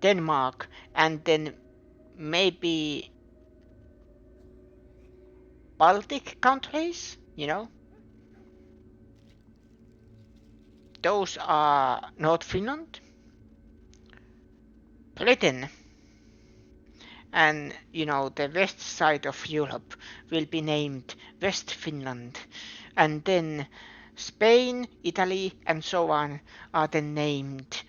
Denmark, and then maybe Baltic countries, you know. Those are North Finland, Britain, and you know the west side of Europe will be named West Finland, and then Spain, Italy, and so on are then named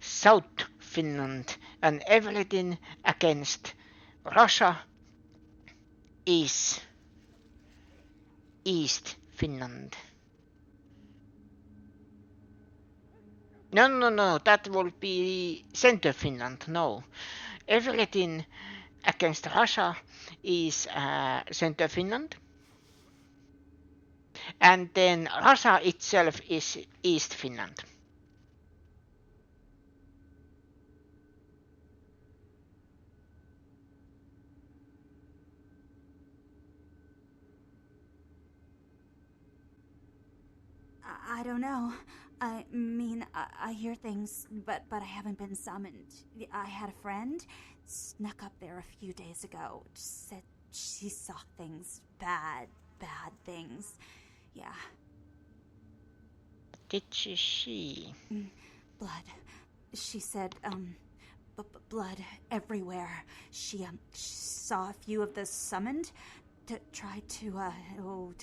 South Finland, and everything against Russia is East Finland. No, that would be Center Finland, no. Everything against Russia is Center Finland. And then Russia itself is East Finland. I don't know. I mean, I hear things, but I haven't been summoned. I had a friend snuck up there a few days ago. Said she saw things, bad things. Yeah. Did she see? Blood. She said, blood everywhere. She saw a few of the summoned, tried to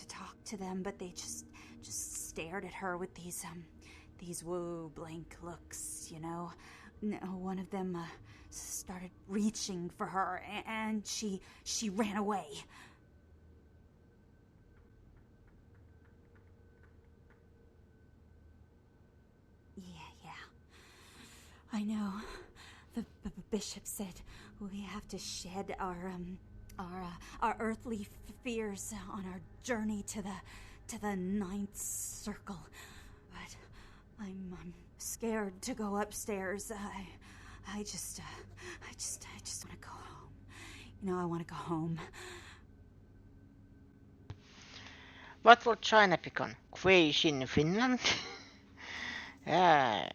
talk to them, but they just stared at her with these blank looks, you know. One of them started reaching for her, and she ran away. Yeah. I know. The bishop said we have to shed our our earthly fears on our journey to the ninth circle. But I'm scared to go upstairs. I just want to go home. You know, I want to go home. What would China become? Crazy in Finland? I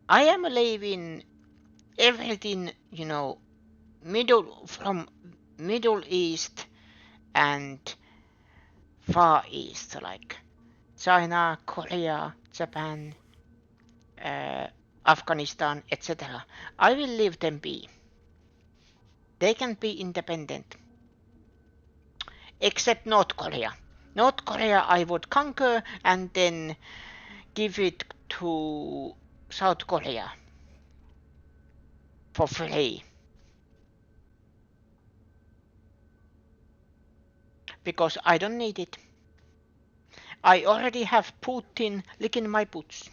am living everything, you know, from Middle East and Far East, like China, Korea, Japan, Afghanistan, etc. I will leave them be. They can be independent. Except North Korea. North Korea I would conquer and then give it to South Korea for free. Because I don't need it. I already have Putin licking my boots.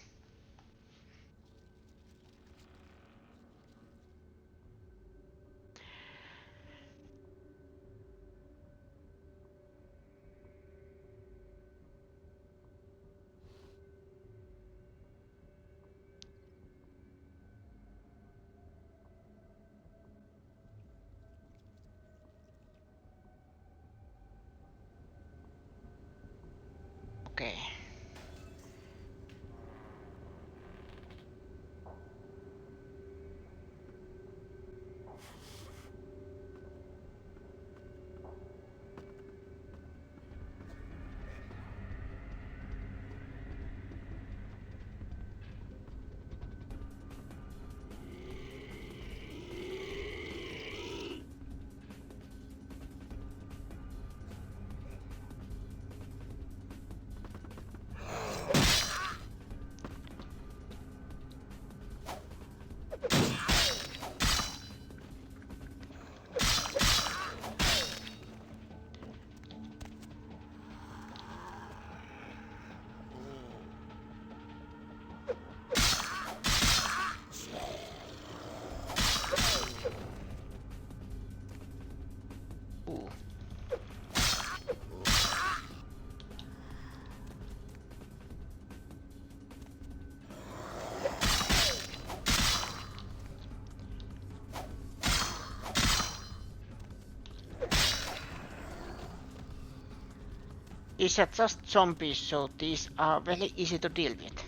Okay. Ooh. Is that just zombies, so these are very easy to deal with.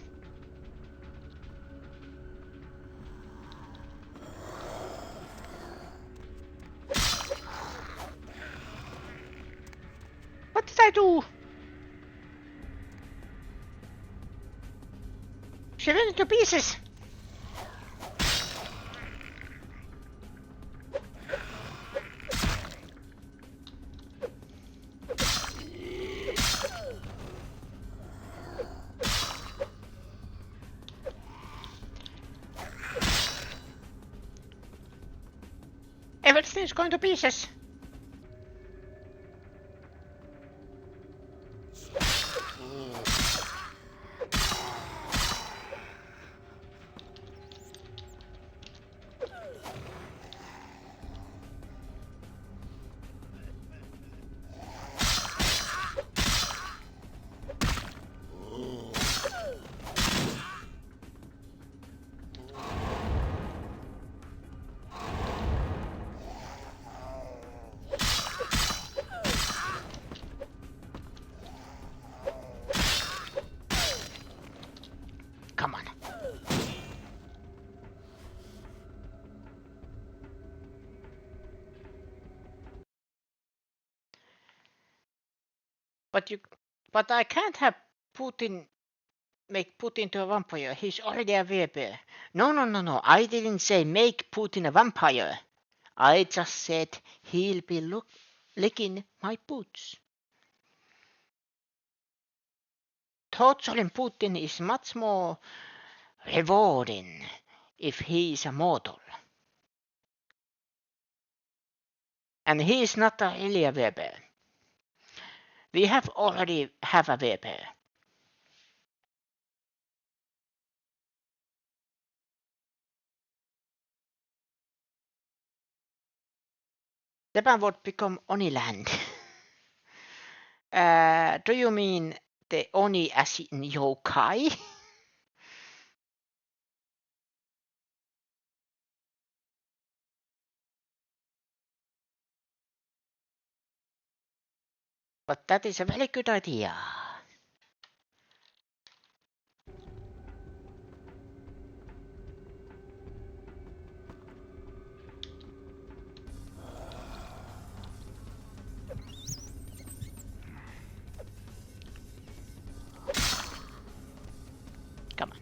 What did I do? She went into pieces. Everything's going to pieces. Come on. But I can't have Putin make Putin to a vampire. He's already a vampire. No. I didn't say make Putin a vampire. I just said he'll be licking my boots. Torturing Putin is much more rewarding if he is a mortal. And he is not really a vampire. We already have a vampire. Japan would become Oniland. Do you mean the Oni as in yokai? But that is a very good idea. Come on.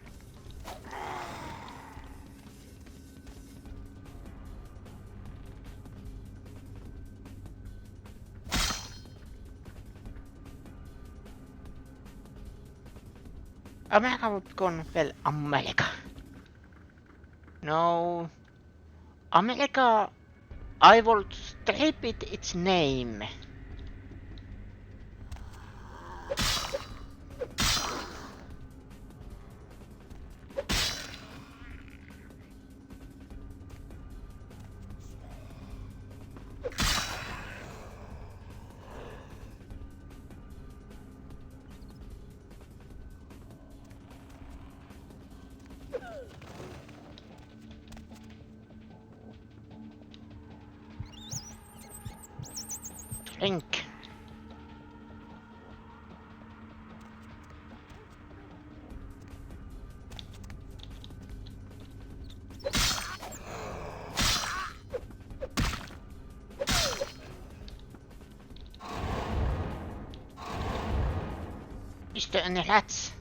America would gone well, America. No. America, I will strip it its name. Drink. Is there any rats?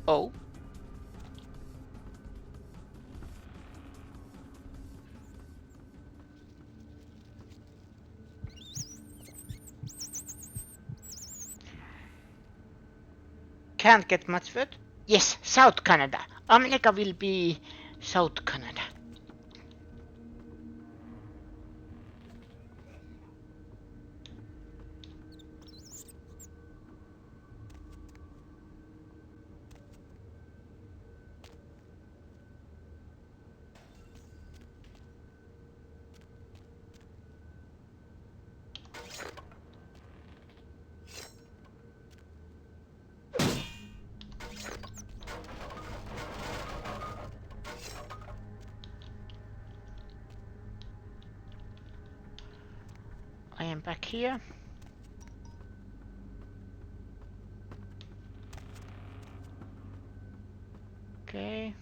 Oh. Can't get much food? Yes, South Canada. America will be South Canada. I am back here. Okay.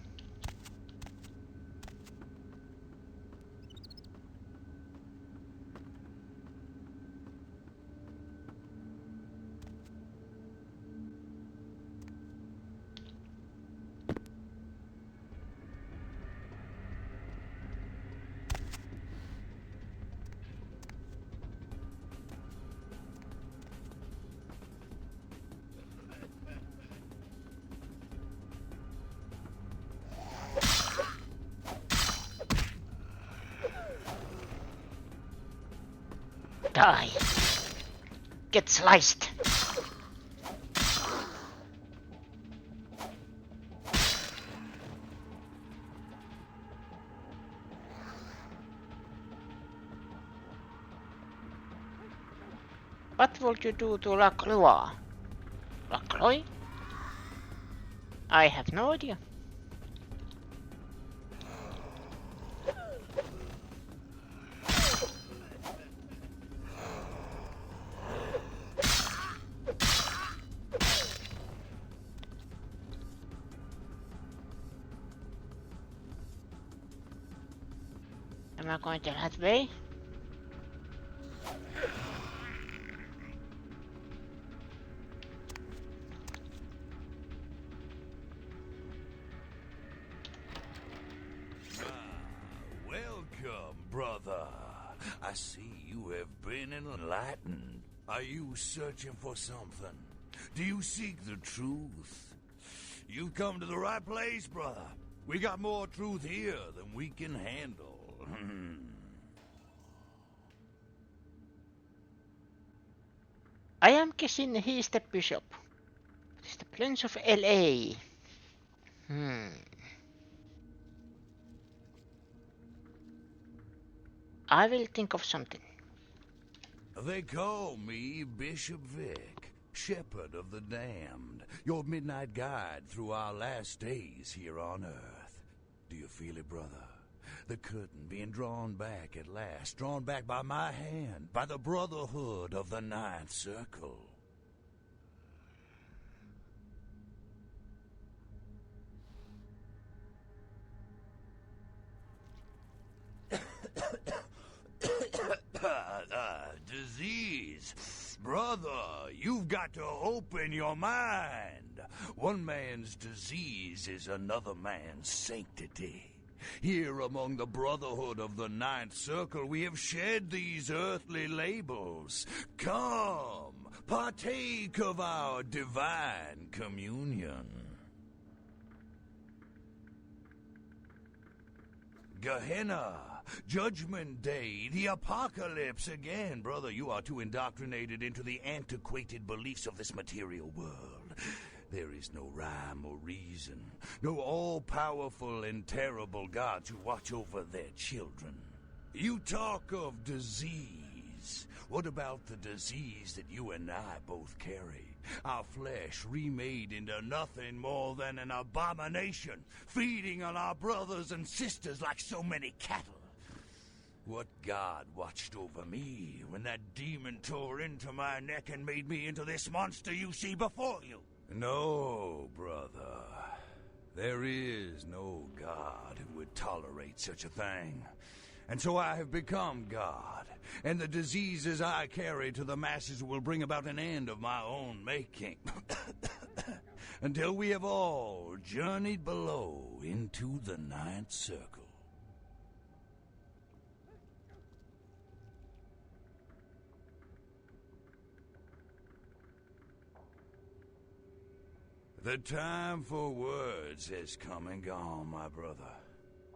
Die. Get sliced. What would you do to Lacroix? Lacroix? I have no idea. Am I going the right way? Welcome, brother. I see you have been enlightened. Are you searching for something? Do you seek the truth? You've come to the right place, brother. We got more truth here than we can handle. I am guessing he is the bishop. He's the Prince of LA. I will think of something. They call me Bishop Vic, Shepherd of the Damned, your midnight guide through our last days here on Earth. Do you feel it, brother? The curtain being drawn back at last, drawn back by my hand, by the Brotherhood of the Ninth Circle. Disease. Brother, you've got to open your mind. One man's disease is another man's sanctity. Here among the Brotherhood of the Ninth Circle, we have shed these earthly labels. Come, partake of our divine communion. Gehenna, Judgment Day, the apocalypse again. Brother, you are too indoctrinated into the antiquated beliefs of this material world. There is no rhyme or reason, no all-powerful and terrible God to watch over their children. You talk of disease. What about the disease that you and I both carry? Our flesh remade into nothing more than an abomination, feeding on our brothers and sisters like so many cattle. What God watched over me when that demon tore into my neck and made me into this monster you see before you? No, brother. There is no God who would tolerate such a thing. And so I have become God, and the diseases I carry to the masses will bring about an end of my own making. Until we have all journeyed below into the Ninth Circle. The time for words has come and gone, my brother.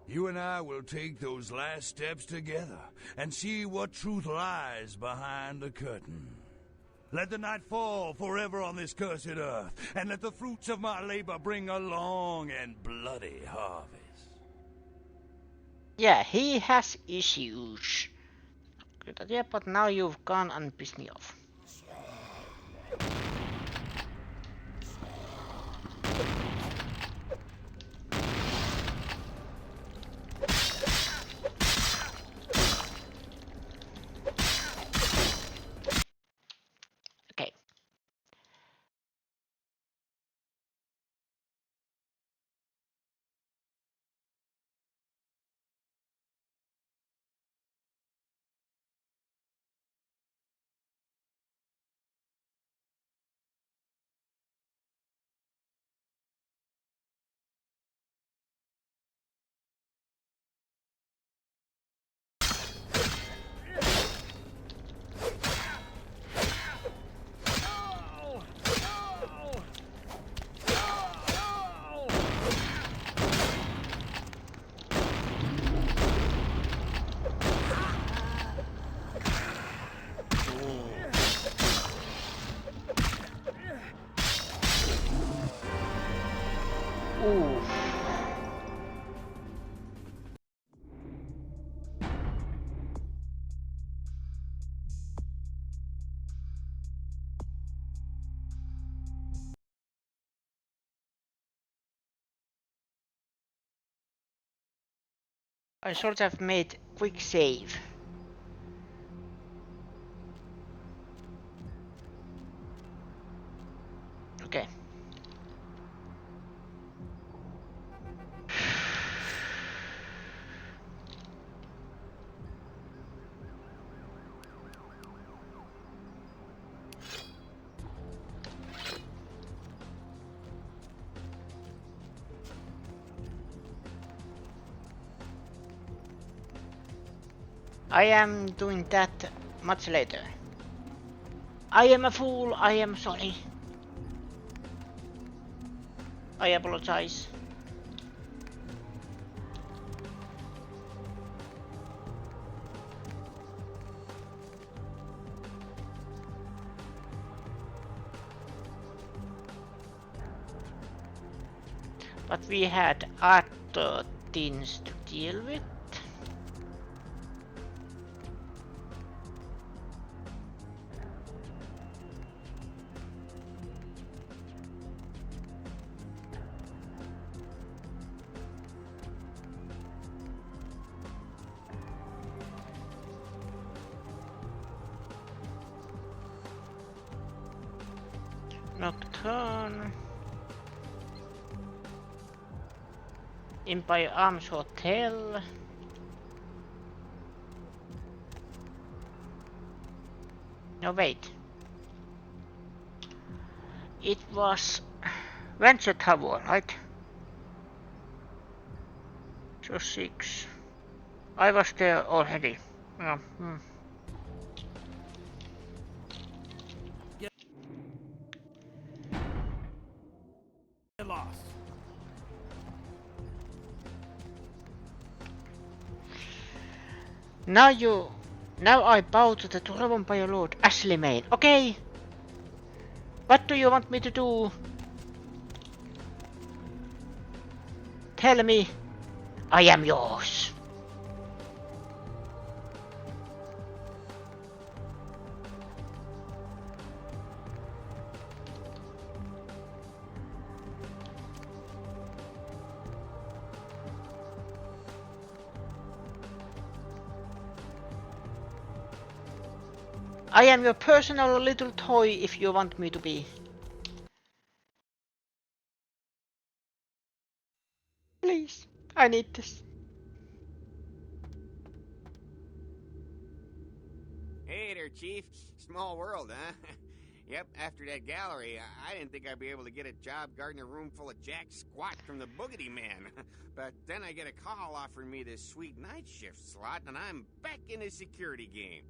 You and I will take those last steps together and see what truth lies behind the curtain. Let the night fall forever on this cursed earth, and let the fruits of my labor bring a long and bloody harvest. Yeah, he has issues. Yeah, but now you've gone and pissed me off. Okay. Ooh. I sort of made quick save. Okay. I am doing that much later. I am a fool, I am sorry. I apologize. But we had other things to deal with. turn. Empire Arms Hotel. No, wait. It was Venture Tower, right? So 6. I was there already. Yeah. Get lost. Now I bow to the throne by your lord, Ashley Main. Okay. What do you want me to do? Tell me. I am yours. I am your personal little toy if you want me to be. Please, I need this. Hey there, Chief. Small world, huh? Yep, after that gallery, I didn't think I'd be able to get a job guarding a room full of Jack Squat from the Boogity Man. But then I get a call offering me this sweet night shift slot, and I'm back in the security game.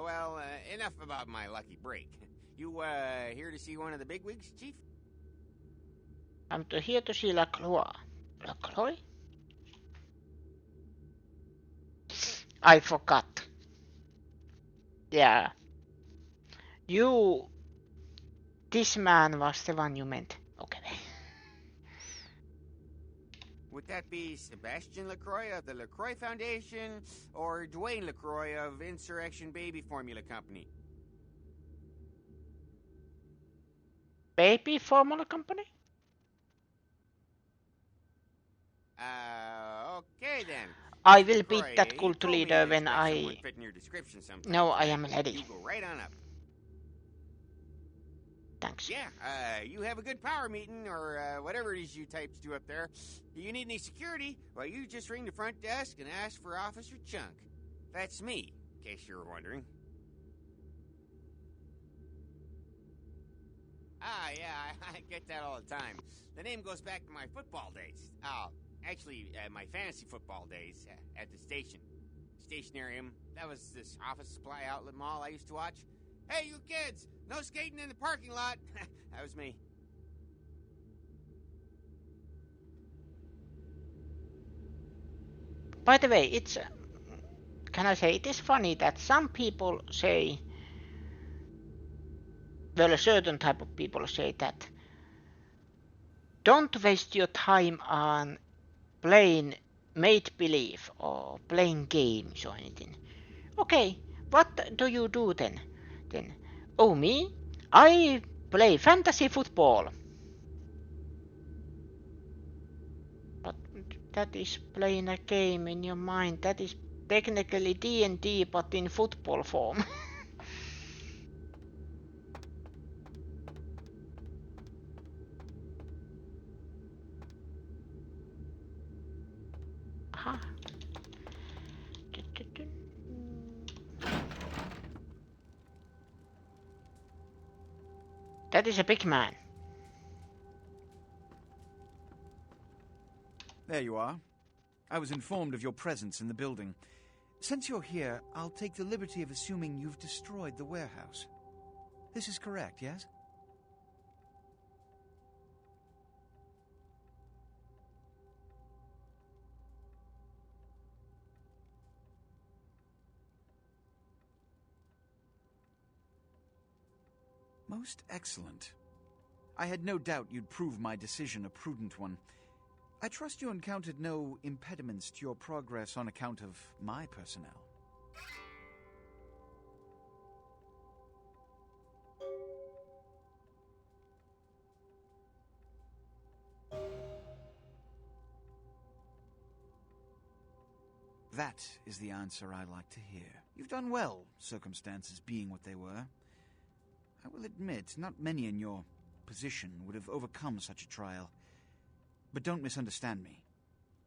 Well, enough about my lucky break. You, here to see one of the bigwigs, Chief? I'm here to see Lacroix. Lacroix? I forgot. Yeah. This man was the one you meant. Okay. Would that be Sebastian LaCroix of the LaCroix Foundation, or Dwayne LaCroix of Insurrection Baby Formula Company? Baby Formula Company? Okay then. I Mr. will LaCroix, beat that you cult told me leader to when expect someone I... fitting your description sometime No, I tonight. am ready. You go right on up. Thanks. Yeah, you have a good power meeting, or whatever it is you types do up there. Do you need any security? Well, you just ring the front desk and ask for Officer Chunk. That's me, in case you were wondering. Yeah, I get that all the time. The name goes back to my football days. Actually, my fantasy football days at the station. Stationarium. That was this office supply outlet mall I used to watch. Hey, you kids! No skating in the parking lot! That was me. By the way, it's... Can I say, it is funny that some people say... Well, a certain type of people say that... Don't waste your time on playing make-believe or playing games or anything. Okay, what do you do then? Oh, me? I play fantasy football. But that is playing a game in your mind. That is technically D&D but in football form. Aha. That is a big man. There you are. I was informed of your presence in the building. Since you're here, I'll take the liberty of assuming you've destroyed the warehouse. This is correct, yes? Most excellent. I had no doubt you'd prove my decision a prudent one. I trust you encountered no impediments to your progress on account of my personnel. That is the answer I like to hear. You've done well, circumstances being what they were. I will admit, not many in your position would have overcome such a trial. But don't misunderstand me.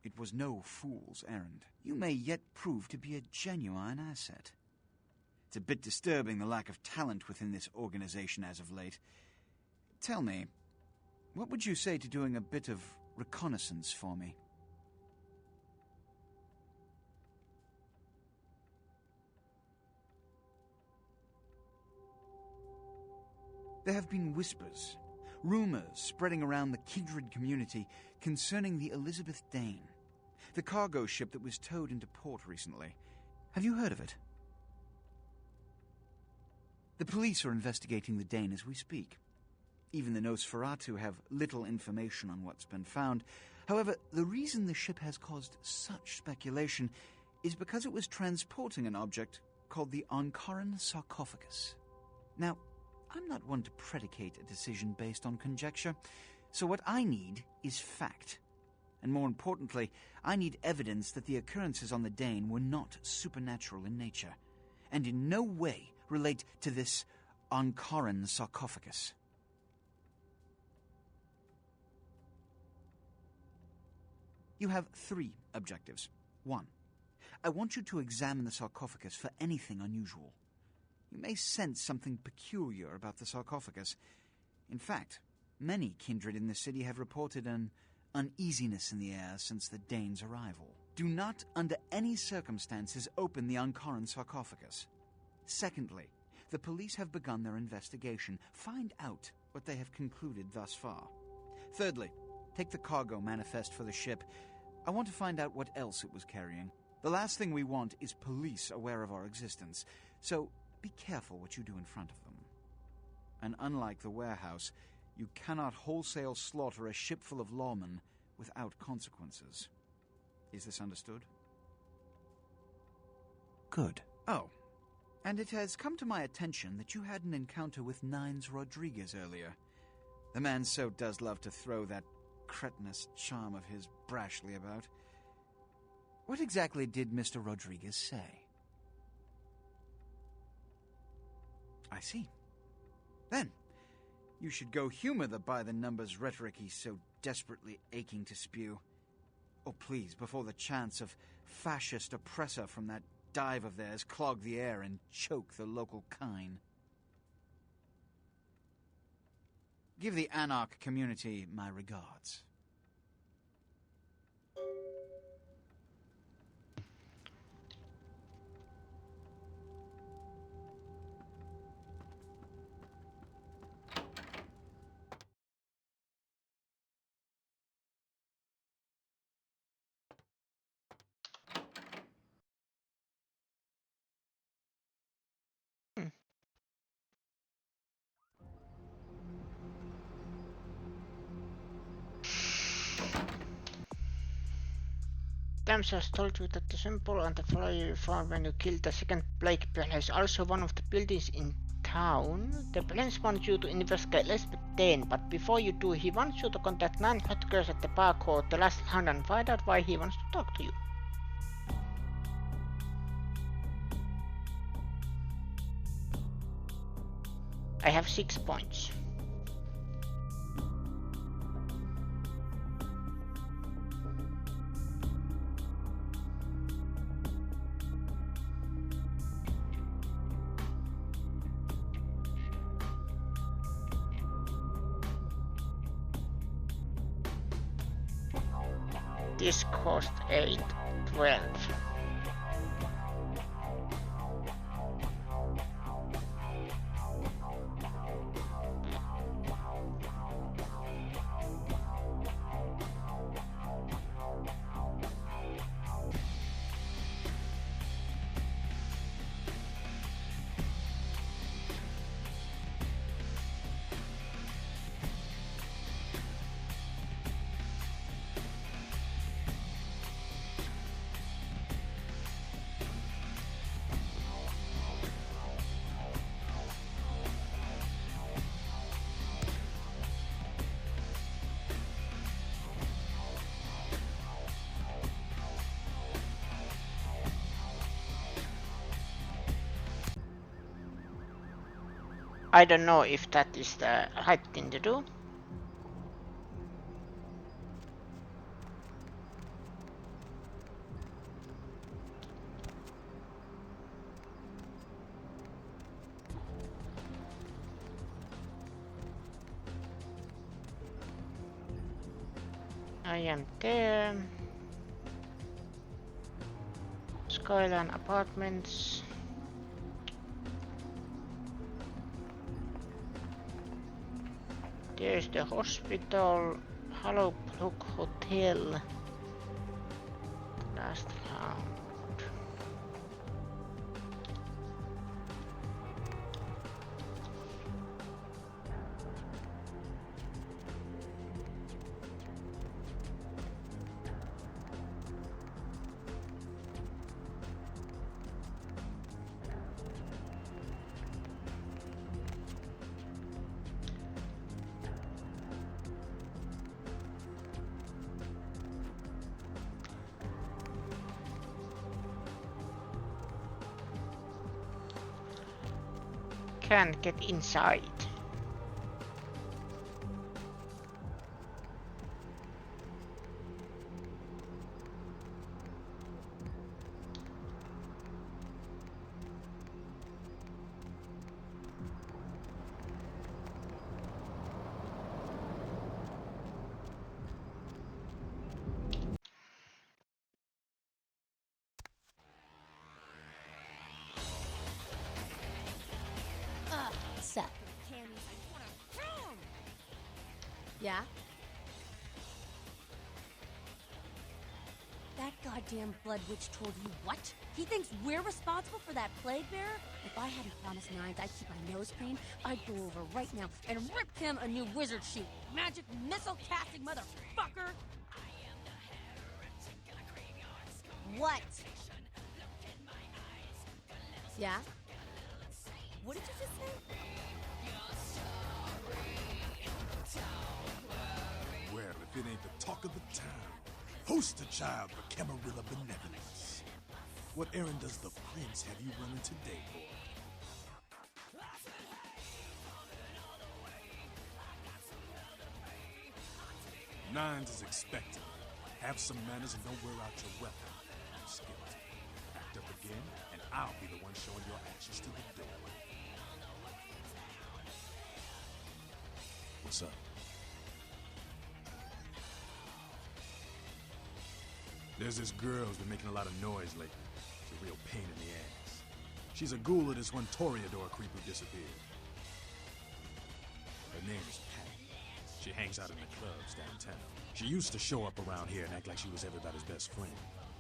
It was no fool's errand. You may yet prove to be a genuine asset. It's a bit disturbing, the lack of talent within this organization as of late. Tell me, what would you say to doing a bit of reconnaissance for me? There have been whispers, rumors spreading around the kindred community concerning the Elizabeth Dane, the cargo ship that was towed into port recently. Have you heard of it? The police are investigating the Dane as we speak. Even the Nosferatu have little information on what's been found. However, the reason the ship has caused such speculation is because it was transporting an object called the Ankaran sarcophagus. Now, I'm not one to predicate a decision based on conjecture, so what I need is fact. And more importantly, I need evidence that the occurrences on the Dane were not supernatural in nature, and in no way relate to this Ankaran sarcophagus. You have 3 objectives. 1. I want you to examine the sarcophagus for anything unusual. You may sense something peculiar about the sarcophagus. In fact, many kindred in the city have reported an uneasiness in the air since the Dane's arrival. Do not, under any circumstances, open the Ankaran sarcophagus. Secondly, the police have begun their investigation. Find out what they have concluded thus far. Thirdly, take the cargo manifest for the ship. I want to find out what else it was carrying. The last thing we want is police aware of our existence, so be careful what you do in front of them. And unlike the warehouse, you cannot wholesale slaughter a ship full of lawmen without consequences. Is this understood? Good. Oh, and it has come to my attention that you had an encounter with Nines Rodriguez earlier. The man so does love to throw that cretinous charm of his brashly about. What exactly did Mr. Rodriguez say? I see. Then, you should go humor the by-the-numbers rhetoric he's so desperately aching to spew. Oh, please, before the chance of fascist oppressor from that dive of theirs clog the air and choke the local kine. Give the Anarch community my regards. Damsels told you that the symbol on the flyer you found when you killed the second plague bear is also one of the buildings in town. The prince wants you to investigate Elizabeth Dane, but before you do, he wants you to contact 9 hot girls at the bar called The Last Hunt and find out why he wants to talk to you. I have 6 points. This cost 8, 12. I don't know if that is the right thing to do. I am there. Skyline Apartments. There's the hospital. Hollow Brook Hotel. Last found. Can't get inside. Seth. Yeah? That goddamn blood witch told you what? He thinks we're responsible for that plague bearer? If I hadn't promised Nines I'd keep my nose clean, I'd go over right now and rip him a new wizard shoe. Magic missile casting motherfucker! What? Yeah? What did you just say? Well, if it ain't the talk of the town, poster child for Camarilla benevolence. What errand does the prince have you running today, boy? Nines is expected. Have some manners and don't wear out your weapon. Skeleton. Act up again, and I'll be the one showing your actions to the door. What's up? There's this girl who's been making a lot of noise lately. She's a real pain in the ass. She's a ghoul of this one Toreador creep who disappeared. Her name is Pat. She hangs out in the clubs downtown. She used to show up around here and act like she was everybody's best friend.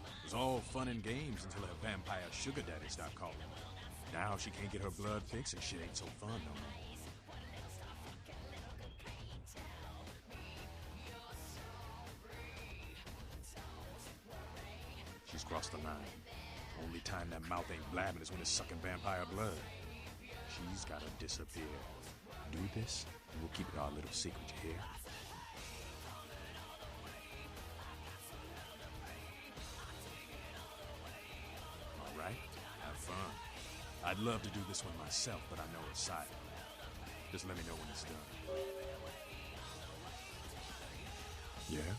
It was all fun and games until her vampire sugar daddy stopped calling her. Now she can't get her blood fixed and shit ain't so fun no more. She's crossed the line. Only time that mouth ain't blabbing is when it's sucking vampire blood. She's gotta disappear. Do this, and we'll keep it our little secret, you hear? All right, have fun. I'd love to do this one myself, but I know it's silent. Just let me know when it's done. Yeah?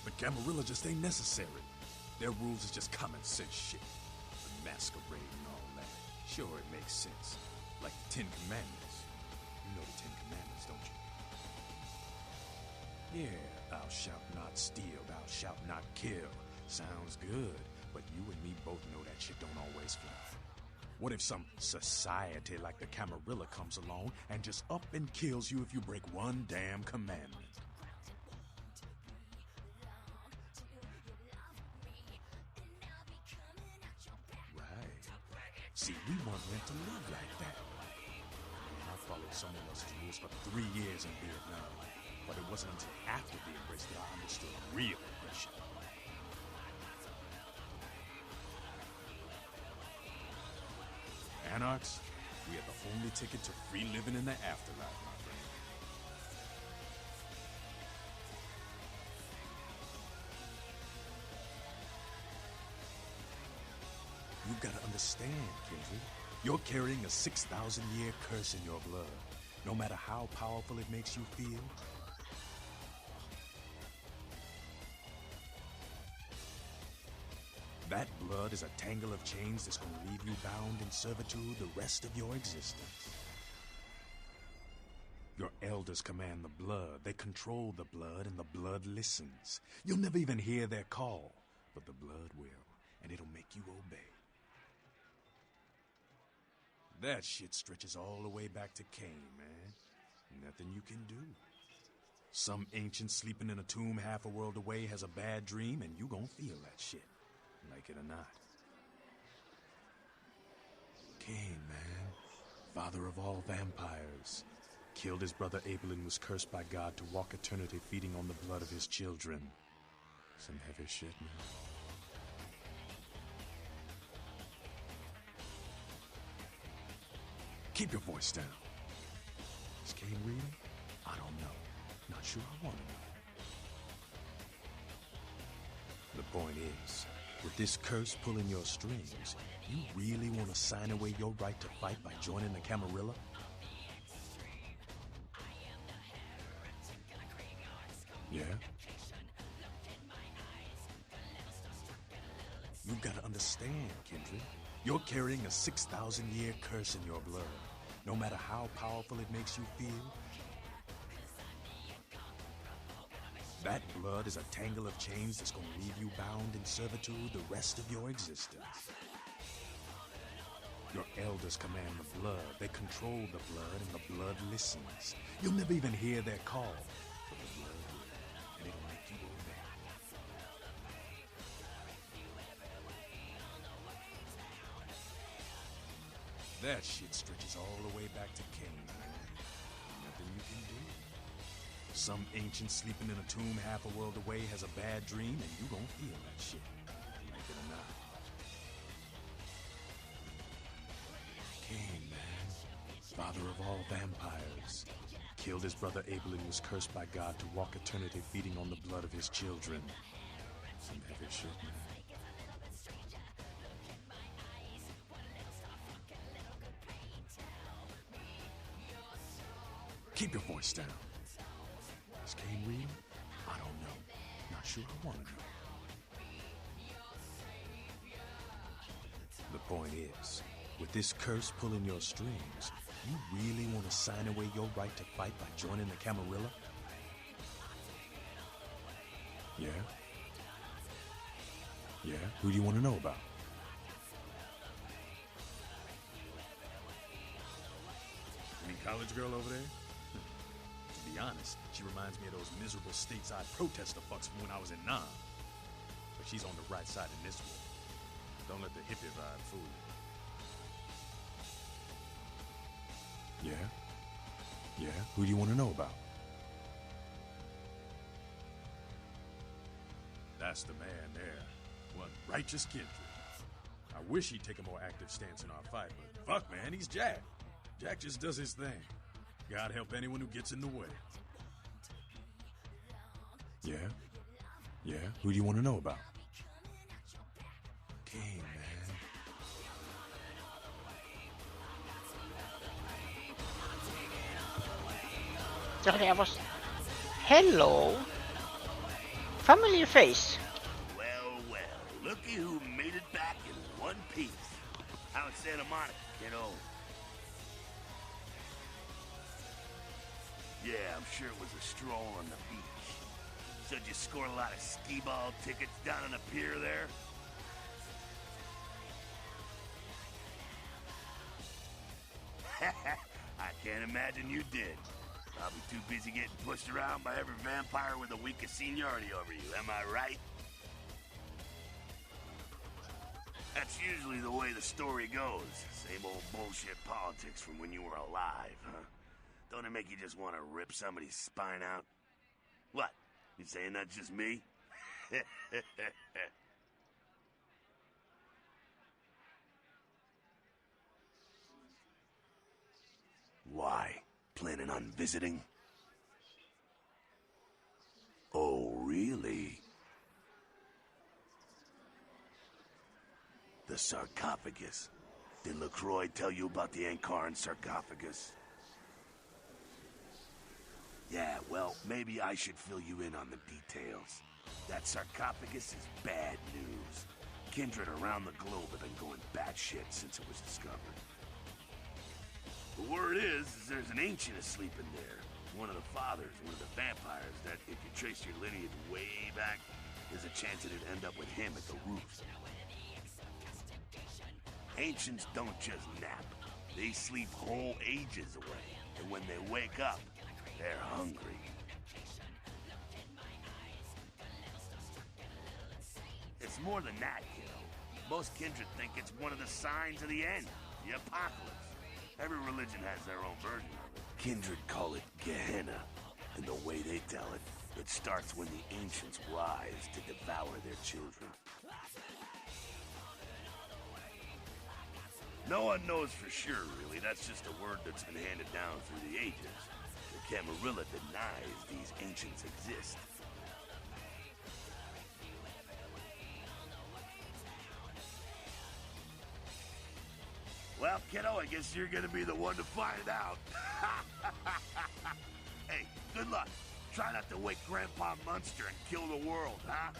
But Camarilla just ain't necessary. Their rules is just common sense shit. The Masquerade and all that. Sure, it makes sense. Like the Ten Commandments. You know the Ten Commandments, don't you? Yeah, thou shalt not steal, thou shalt not kill. Sounds good, but you and me both know that shit don't always fly. What if some society like the Camarilla comes along and just up and kills you if you break one damn commandment? See, we weren't meant to live like that. I followed someone else's rules for 3 years in Vietnam, but it wasn't until after the embrace that I understood real aggression. Anarchs, we have the only ticket to free living in the afterlife, my friend. You've got to understand, Kendrick. You're carrying a 6,000-year curse in your blood. No matter how powerful it makes you feel, that blood is a tangle of chains that's going to leave you bound in servitude the rest of your existence. Your elders command the blood. They control the blood, and the blood listens. You'll never even hear their call, but the blood will, and it'll make you obey. That shit stretches all the way back to Cain, man. Nothing you can do. Some ancient sleeping in a tomb half a world away has a bad dream, and you gon' feel that shit, like it or not. Cain, man, father of all vampires, killed his brother Abel and was cursed by God to walk eternity feeding on the blood of his children. Some heavy shit, man. Keep your voice down. Is Cain reading? I don't know. Not sure I want to know. The point is, with this curse pulling your strings, you really want to sign away your right to fight by joining the Camarilla? Yeah? You've got to understand, Kindred. You're carrying a 6,000-year curse in your blood. No matter how powerful it makes you feel, that blood is a tangle of chains that's going to leave you bound in servitude the rest of your existence. Your elders command the blood. They control the blood, and the blood listens. You'll never even hear their call, but the blood will, and it'll make you obey. That shit stretches all the way back to Cain, man. Nothing you can do. Some ancient sleeping in a tomb half a world away has a bad dream, and you gon' feel that shit, like it or not. Cain, man, father of all vampires, killed his brother Abel and was cursed by God to walk eternity feeding on the blood of his children. Some heavy shit, man. Keep your voice down. Is Cain reading? I don't know. Not sure I want to know. The point is, with this curse pulling your strings, you really want to sign away your right to fight by joining the Camarilla? Yeah? Yeah? Who do you want to know about? Any college girl over there? To be honest, she reminds me of those miserable stateside protester fucks from when I was in Nam. But she's on the right side in this war. Don't let the hippie vibe fool you. Yeah? Yeah? Who do you want to know about? That's the man there. One righteous Kindred. I wish he'd take a more active stance in our fight, but fuck, man, he's Jack. Jack just does his thing. God help anyone who gets in the way. Yeah? Yeah? Who do you want to know about? Cain, man. Sorry, I was... Hello? Familiar face. Well, well, looky who made it back in one piece. Out in Santa Monica, kiddo. Yeah, I'm sure it was a stroll on the beach. So did you score a lot of skee-ball tickets down on the pier there? I can't imagine you did. Probably too busy getting pushed around by every vampire with the weakest seniority over you, am I right? That's usually the way the story goes. Same old bullshit politics from when you were alive, huh? Don't it make you just want to rip somebody's spine out? What? You saying that's just me? Why? Planning on visiting? Oh, really? The sarcophagus. Did LaCroix tell you about the Ankaran sarcophagus? Yeah, well, maybe I should fill you in on the details. That sarcophagus is bad news. Kindred around the globe have been going batshit since it was discovered. The word is there's an ancient asleep in there. One of the fathers, one of the vampires, that if you trace your lineage way back, there's a chance it'd end up with him at the root. Ancients don't just nap. They sleep whole ages away. And when they wake up, they're hungry. It's more than that, kiddo. Most kindred think it's one of the signs of the end, the apocalypse. Every religion has their own version of it. Kindred call it Gehenna, and the way they tell it, it starts when the ancients rise to devour their children. No one knows for sure, really. That's just a word that's been handed down through the ages. The Camarilla denies these ancients exist. Well, kiddo, I guess you're gonna be the one to find out. Hey, good luck. Try not to wake Grandpa Munster and kill the world, huh?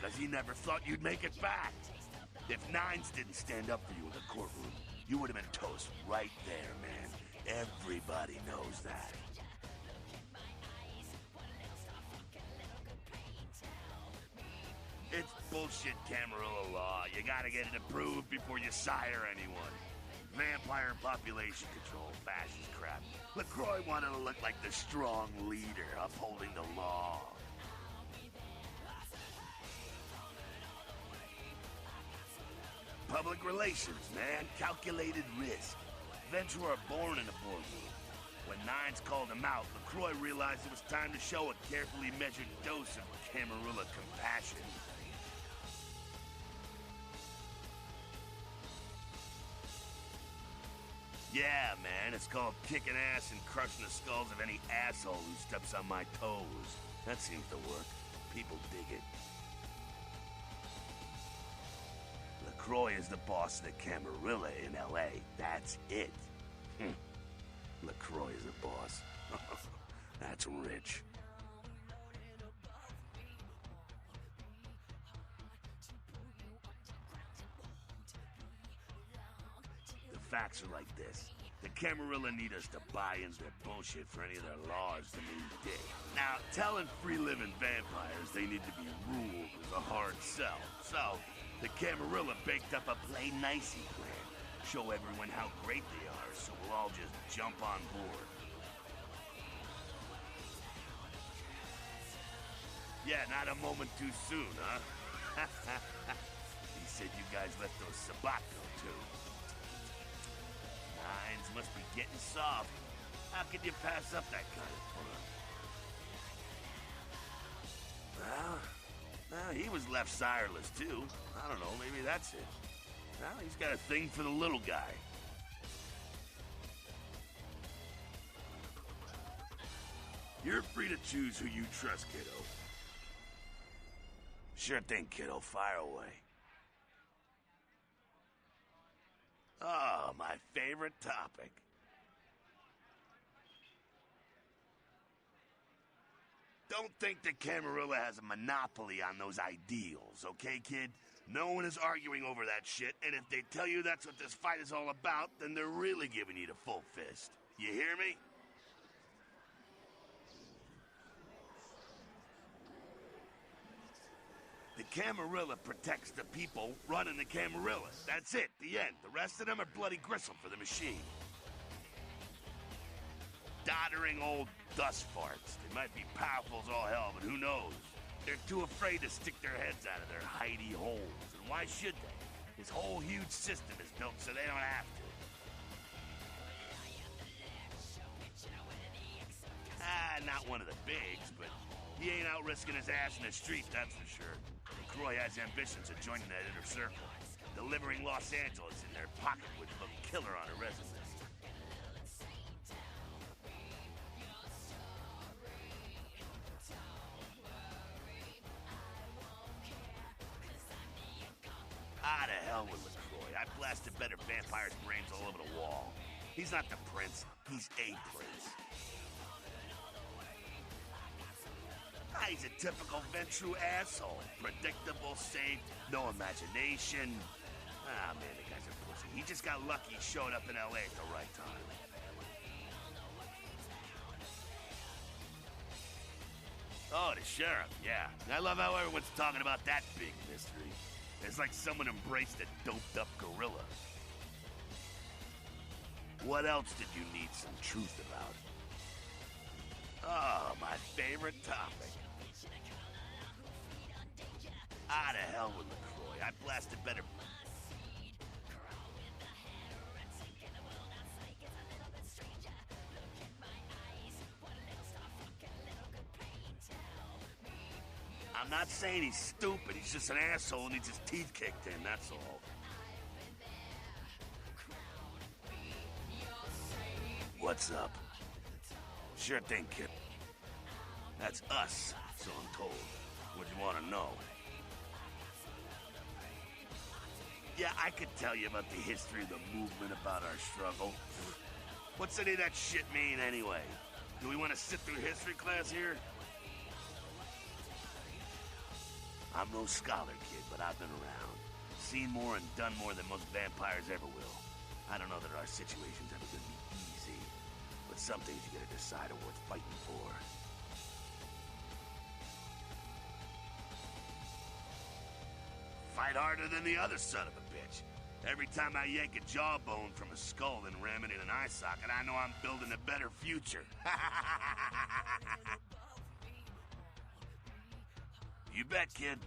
Because he never thought you'd make it back. If Nines didn't stand up for you in the courtroom, you would have been toast right there, man. Everybody knows that. It's bullshit Camarilla law. You gotta get it approved before you sire anyone. Vampire population control, fascist crap. LaCroix wanted to look like the strong leader upholding the law. Public relations, man. Calculated risk. Vets were born in a boardroom. When Nines called him out, LaCroix realized it was time to show a carefully measured dose of Camarilla compassion. Yeah, man, it's called kicking ass and crushing the skulls of any asshole who steps on my toes. That seems to work. People dig it. LaCroix is the boss of the Camarilla in L.A. That's it. LaCroix is the boss. That's rich. The facts are like this. The Camarilla need us to buy into their bullshit for any of their laws to mean dick. Now, telling free-living vampires they need to be ruled is a hard sell. So, the Camarilla baked up a play-nicey plan. Show everyone how great they are, so we'll all just jump on board. Yeah, not a moment too soon, huh? He said you guys left those Sabato, too. Nines must be getting soft. How could you pass up that kind of fun? Well, he was left sireless, too. I don't know, maybe that's it. Well, he's got a thing for the little guy. You're free to choose who you trust, kiddo. Sure thing, kiddo. Fire away. Oh, my favorite topic. Don't think the Camarilla has a monopoly on those ideals, okay, kid? No one is arguing over that shit, and if they tell you that's what this fight is all about, then they're really giving you the full fist. You hear me? The Camarilla protects the people running the Camarilla. That's it, the end. The rest of them are bloody gristle for the machine. Doddering old dust farts. They might be powerful as all hell, but who knows? They're too afraid to stick their heads out of their hidey holes. And why should they? This whole huge system is built so they don't have to. Not one of the bigs, but he ain't out risking his ass in the street, that's for sure. LaCroix has ambitions of joining that inner circle. Delivering Los Angeles in their pocket would look killer on a resume. hell with LaCroix. I blasted better vampires' brains all over the wall. He's not the prince. He's a prince. Ah, he's a typical Ventru asshole. Predictable, safe, no imagination. Ah, man, the guy's a pussy. He just got lucky he showed up in L.A. at the right time. Oh, the sheriff, yeah. I love how everyone's talking about that big mystery. It's like someone embraced a doped-up gorilla. What else did you need some truth about? Oh, my favorite topic. Ah, to hell with LaCroix. I blasted better... I'm not saying he's stupid. He's just an asshole and needs his teeth kicked in, that's all. What's up? Sure thing, kid. That's us, so I'm told. What do you want to know? Yeah, I could tell you about the history of the movement, about our struggle. What's any of that shit mean, anyway? Do we want to sit through history class here? I'm no scholar, kid, but I've been around. Seen more and done more than most vampires ever will. I don't know that our situation's ever gonna be easy, but some things you gotta decide are worth fighting for. Fight harder than the other son of a bitch. Every time I yank a jawbone from a skull and ram it in an eye socket, I know I'm building a better future. You bet, kid.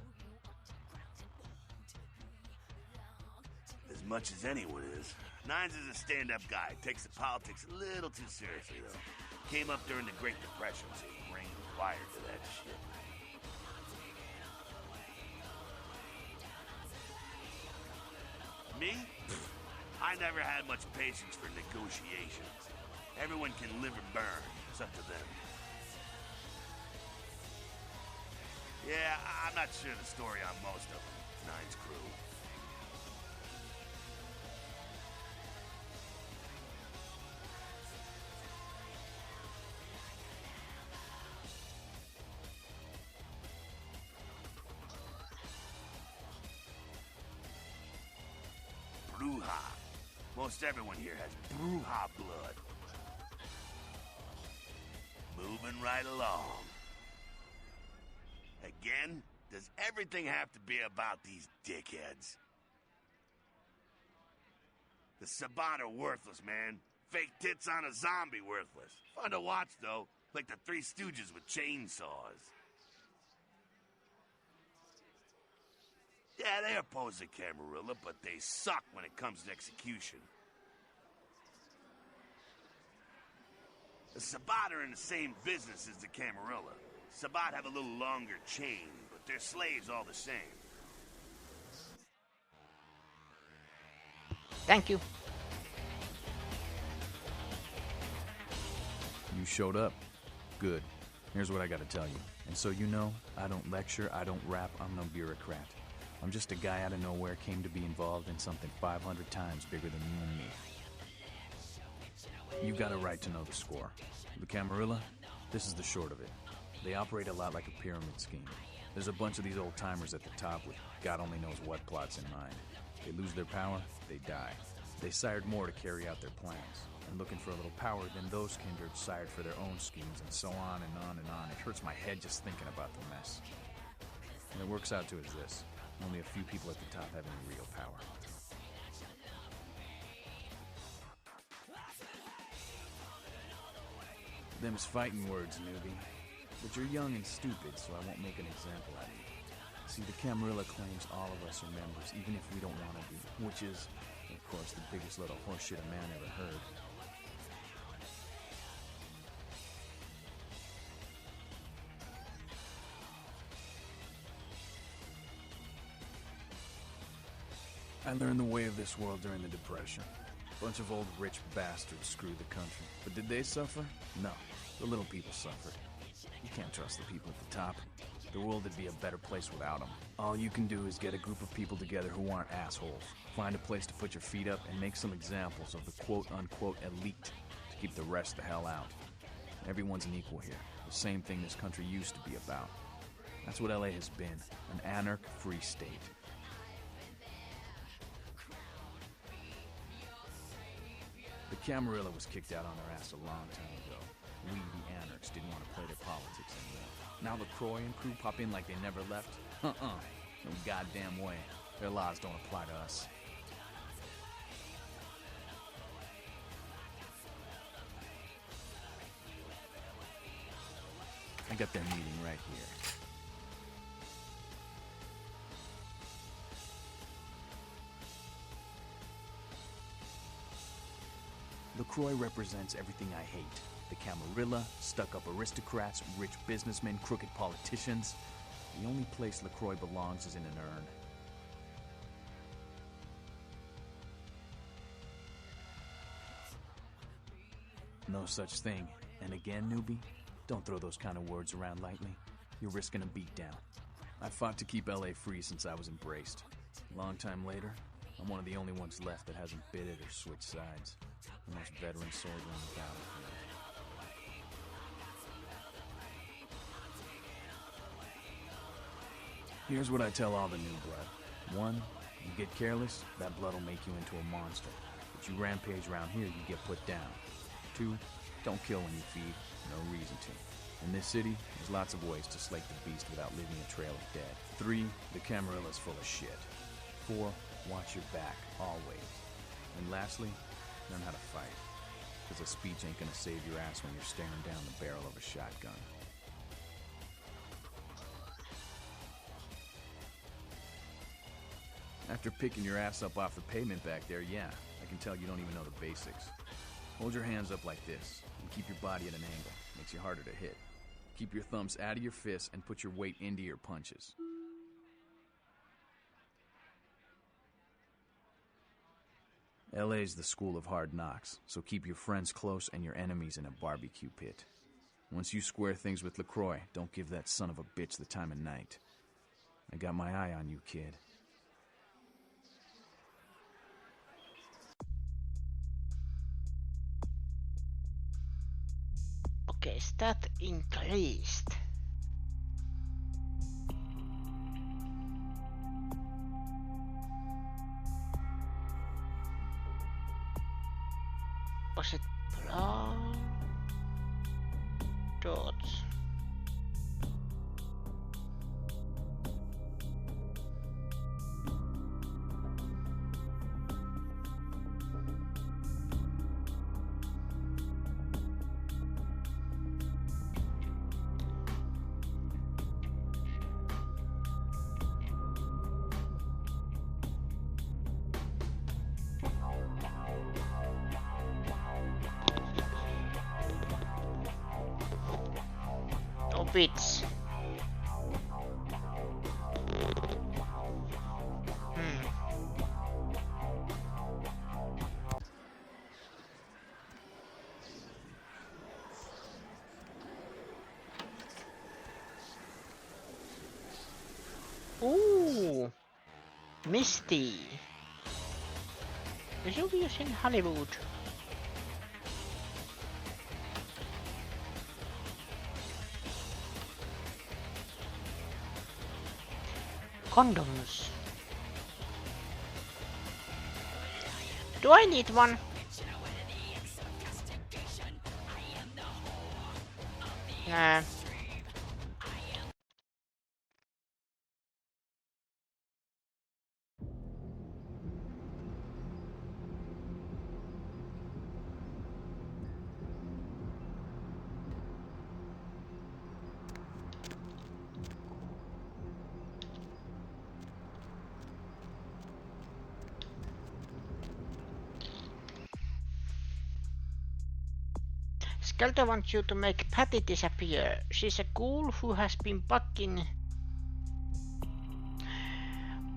As much as anyone is. Nines is a stand-up guy. Takes the politics a little too seriously, though. Came up during the Great Depression, so his brain was wired to that shit. Me? I never had much patience for negotiations. Everyone can live or burn. It's up to them. Yeah, I'm not sure the story on most of them. Nine's crew. Bruja. Most everyone here has Bruja blood. Moving right along. Again? Does everything have to be about these dickheads? The Sabbat are worthless, man. Fake tits on a zombie worthless. Fun to watch, though. Like the Three Stooges with chainsaws. Yeah, they oppose the Camarilla, but they suck when it comes to execution. The Sabbat are in the same business as the Camarilla. Sabbat have a little longer chain, but they're slaves all the same. Thank you. You showed up. Good. Here's what I gotta tell you. And so you know, I don't lecture, I don't rap, I'm no bureaucrat. I'm just a guy out of nowhere came to be involved in something 500 times bigger than you and me. You got a right to know the score. The Camarilla, this is the short of it. They operate a lot like a pyramid scheme. There's a bunch of these old-timers at the top with God only knows what plots in mind. They lose their power, they die. They sired more to carry out their plans. And looking for a little power, then those kindred sired for their own schemes, and so on and on and on. It hurts my head just thinking about the mess. And it works out to is this. Only a few people at the top have any real power. Them's fighting words, newbie. But you're young and stupid, so I won't make an example out of you. See, the Camarilla claims all of us are members, even if we don't want to be. Which is, of course, the biggest load of horseshit a man ever heard. I learned the way of this world during the Depression. A bunch of old rich bastards screwed the country. But did they suffer? No. The little people suffered. You can't trust the people at the top. The world would be a better place without them. All you can do is get a group of people together who aren't assholes. Find a place to put your feet up and make some examples of the quote-unquote elite to keep the rest the hell out. Everyone's an equal here. The same thing this country used to be about. That's what LA has been, an anarch-free state. The Camarilla was kicked out on their ass a long time ago. We, the anarchs, didn't want to play their politics anymore. Now LaCroix and crew pop in like they never left? No goddamn way. Their laws don't apply to us. I got their meeting right here. LaCroix represents everything I hate. The Camarilla, stuck-up aristocrats, rich businessmen, crooked politicians. The only place LaCroix belongs is in an urn. No such thing. And again, newbie, don't throw those kind of words around lightly. You're risking a beatdown. I fought to keep LA free since I was embraced. A long time later, I'm one of the only ones left that hasn't bit it or switched sides. The most veteran soldier on the battlefield. Here's what I tell all the new blood. 1, you get careless, that blood will make you into a monster. But you rampage around here, you get put down. 2, don't kill when you feed, no reason to. In this city, there's lots of ways to slake the beast without leaving a trail of dead. 3, the Camarilla's full of shit. 4, watch your back, always. And lastly, learn how to fight. Because a speech ain't gonna save your ass when you're staring down the barrel of a shotgun. After picking your ass up off the pavement back there, yeah, I can tell you don't even know the basics. Hold your hands up like this, and keep your body at an angle. Makes you harder to hit. Keep your thumbs out of your fists and put your weight into your punches. LA's the school of hard knocks, so keep your friends close and your enemies in a barbecue pit. Once you square things with LaCroix, don't give that son of a bitch the time of night. I got my eye on you, kid. Okay, stat increased. Was it blood? Dots. Bits. Ooh, Misty. Vesuvius in Hollywood. Condoms. Do I need one? Nah. Skelter wants you to make Patty disappear. She's a ghoul who has been bugging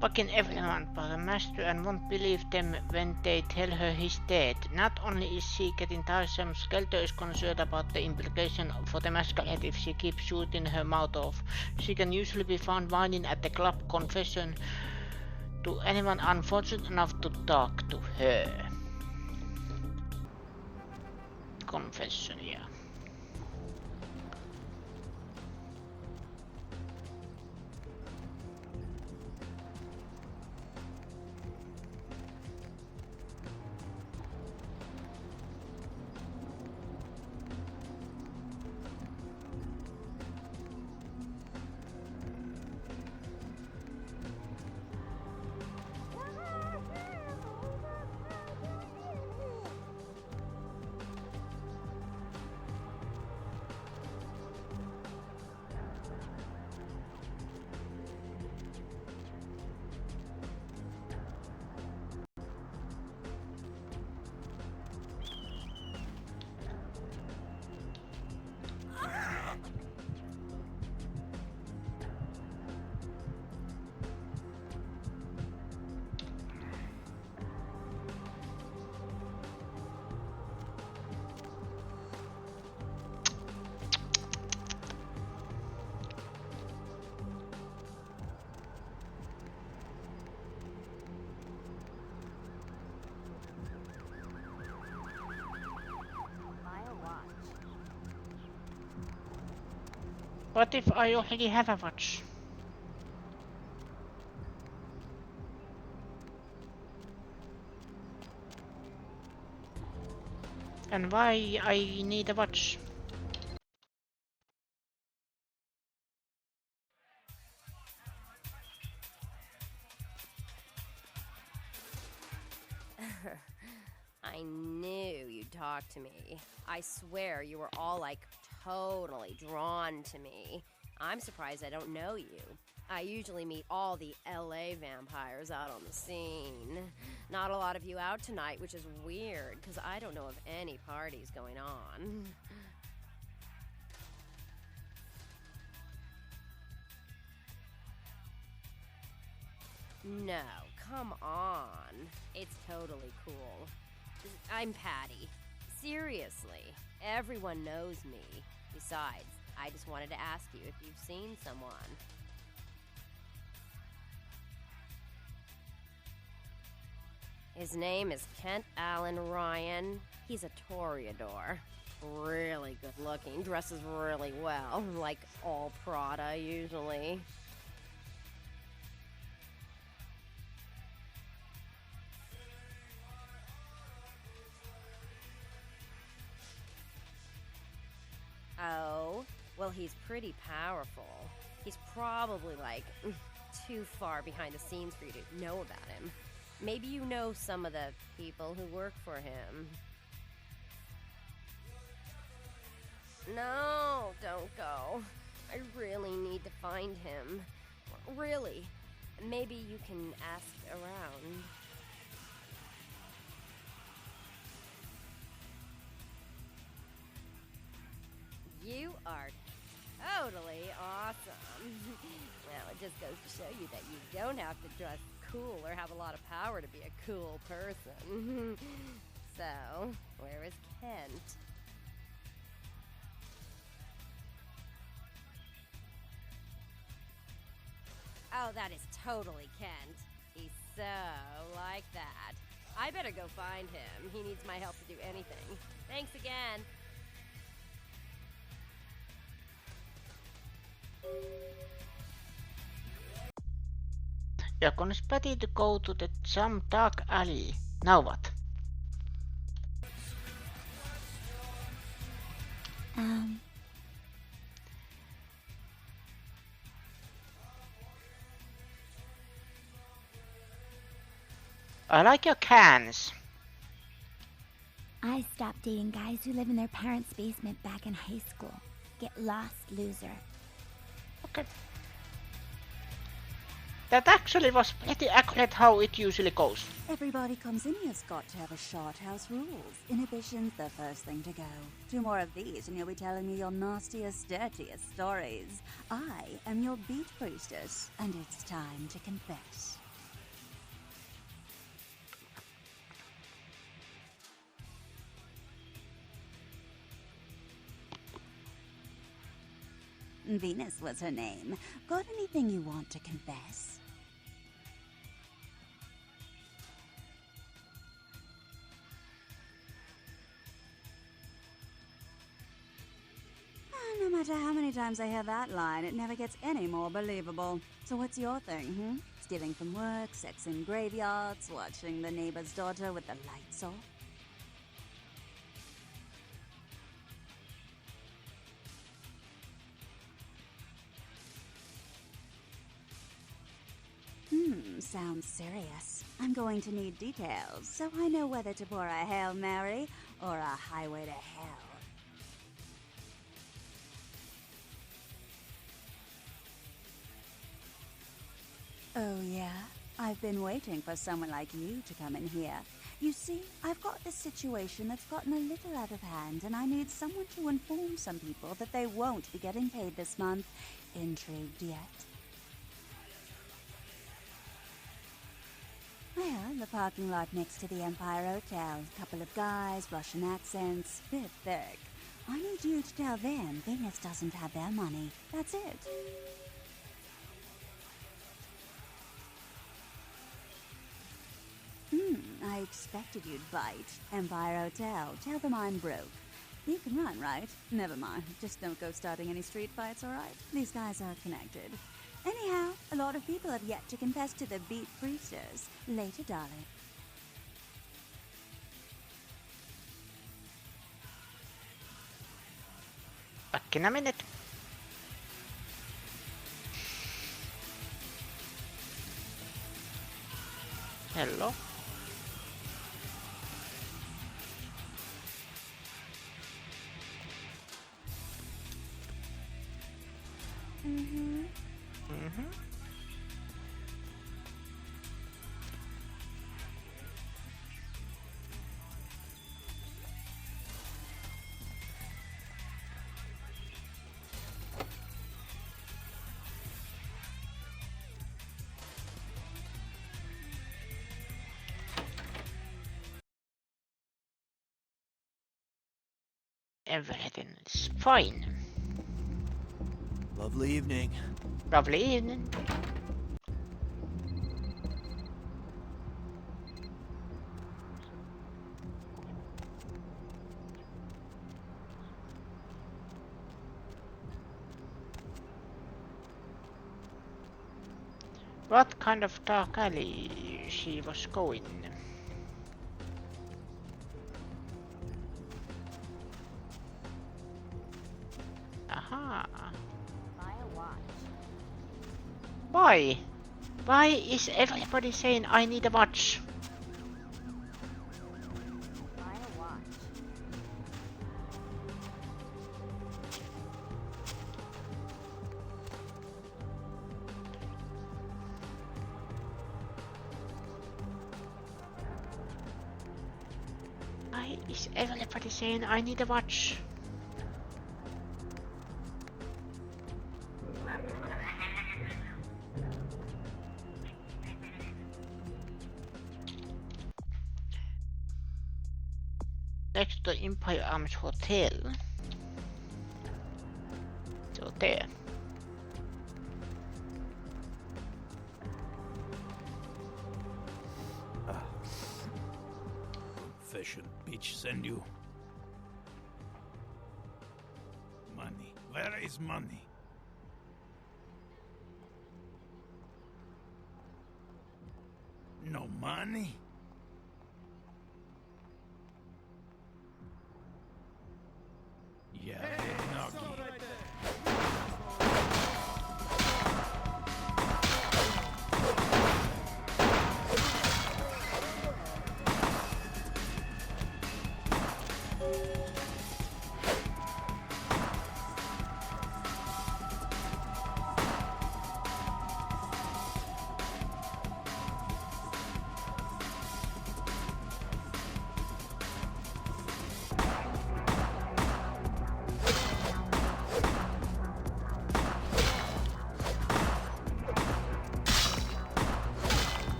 Fucking everyone but the master and won't believe them when they tell her he's dead. Not only is she getting tiresome, Skelter is concerned about the implication for the Masquerade if she keeps shooting her mouth off. She can usually be found whining at the club confession to anyone unfortunate enough to talk to her. Confession, yeah. What if I already have a watch? And why I need a watch? I knew you'd talk to me. I swear you were all like totally drawn to me. I'm surprised I don't know you. I usually meet all the LA vampires out on the scene. Not a lot of you out tonight, which is weird, because I don't know of any parties going on. No, come on. It's totally cool. I'm Patty. Seriously, everyone knows me. Besides, I just wanted to ask you if you've seen someone. His name is Kent Allen Ryan. He's a Toreador. Really good looking, dresses really well, like all Prada usually. Oh, well, he's pretty powerful. He's probably, like, too far behind the scenes for you to know about him. Maybe you know some of the people who work for him. No, don't go. I really need to find him. Really. Maybe you can ask around. You are totally awesome. Well, it just goes to show you that you don't have to dress cool or have a lot of power to be a cool person. So, where is Kent? Oh, that is totally Kent. He's so like that. I better go find him. He needs my help to do anything. Thanks again. You're gonna Patty to go to some dark alley. Now what? I like your cans. I stopped dating guys who live in their parents' basement back in high school. Get lost, loser. Okay. That actually was pretty accurate how it usually goes. Everybody comes in here's got to have a short house rules. Inhibition's the first thing to go. 2 more of these and you'll be telling me your nastiest, dirtiest stories. I am your beat priestess, and it's time to confess. Venus was her name. Got anything you want to confess? No matter how many times I hear that line, it never gets any more believable. So what's your thing, Stealing from work, sex in graveyards, watching the neighbor's daughter with the lights off? Sounds serious. I'm going to need details, so I know whether to pour a Hail Mary or a highway to hell. Oh yeah? I've been waiting for someone like you to come in here. You see, I've got this situation that's gotten a little out of hand, and I need someone to inform some people that they won't be getting paid this month. Intrigued yet? Well, the parking lot next to the Empire Hotel. Couple of guys, Russian accents, bit thick. I need you to tell them Venus doesn't have their money. That's it. I expected you'd bite. Empire Hotel. Tell them I'm broke. You can run, right? Never mind. Just don't go starting any street fights, alright? These guys are connected. Anyhow, a lot of people have yet to confess to the Beat Priestess. Later, darling. Back in a minute. Hello. Everything is fine. Lovely evening. Lovely evening. What kind of dark alley she was going? Aha. Buy a watch. Why? Why is everybody saying I need a watch? Buy a watch. Why is everybody saying I need a watch? Next to Empire Arms Hotel. So there. Confession, bitch, send you. Money. Where is money? No money? Yeah, Noggy.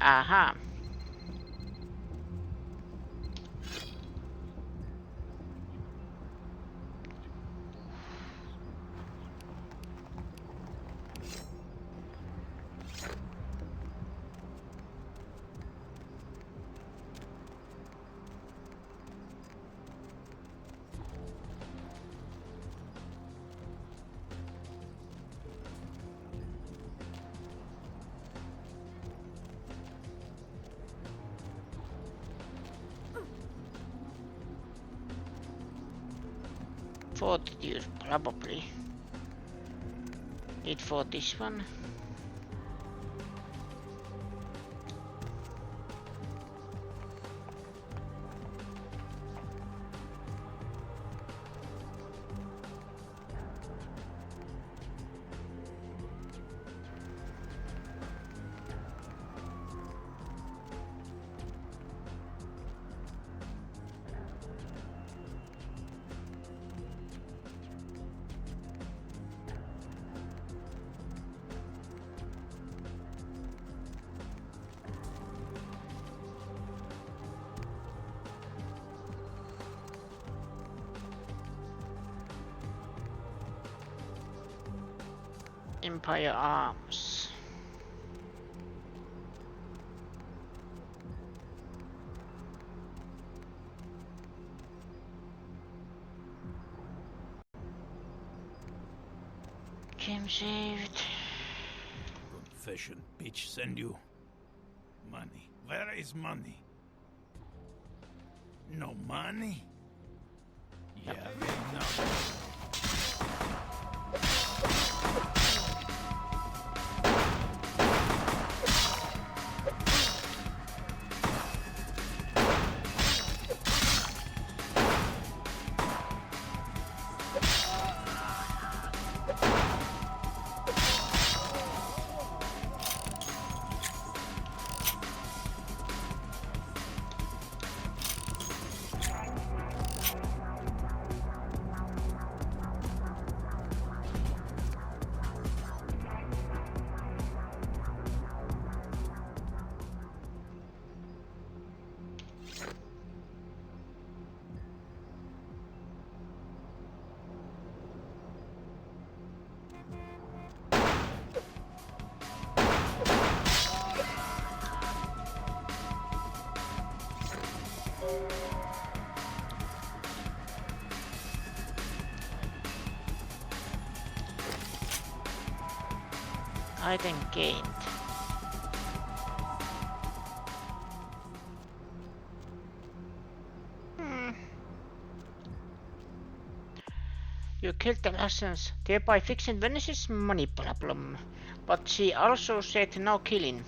Aha. Fortitude, probably. Need for this one. Empire Arms. Game saved. Confession, bitch, send you. Money. Where is money? No money? Yeah, no. Item gained. You killed the Russians, thereby fixing Venice's money problem. But she also said no killing.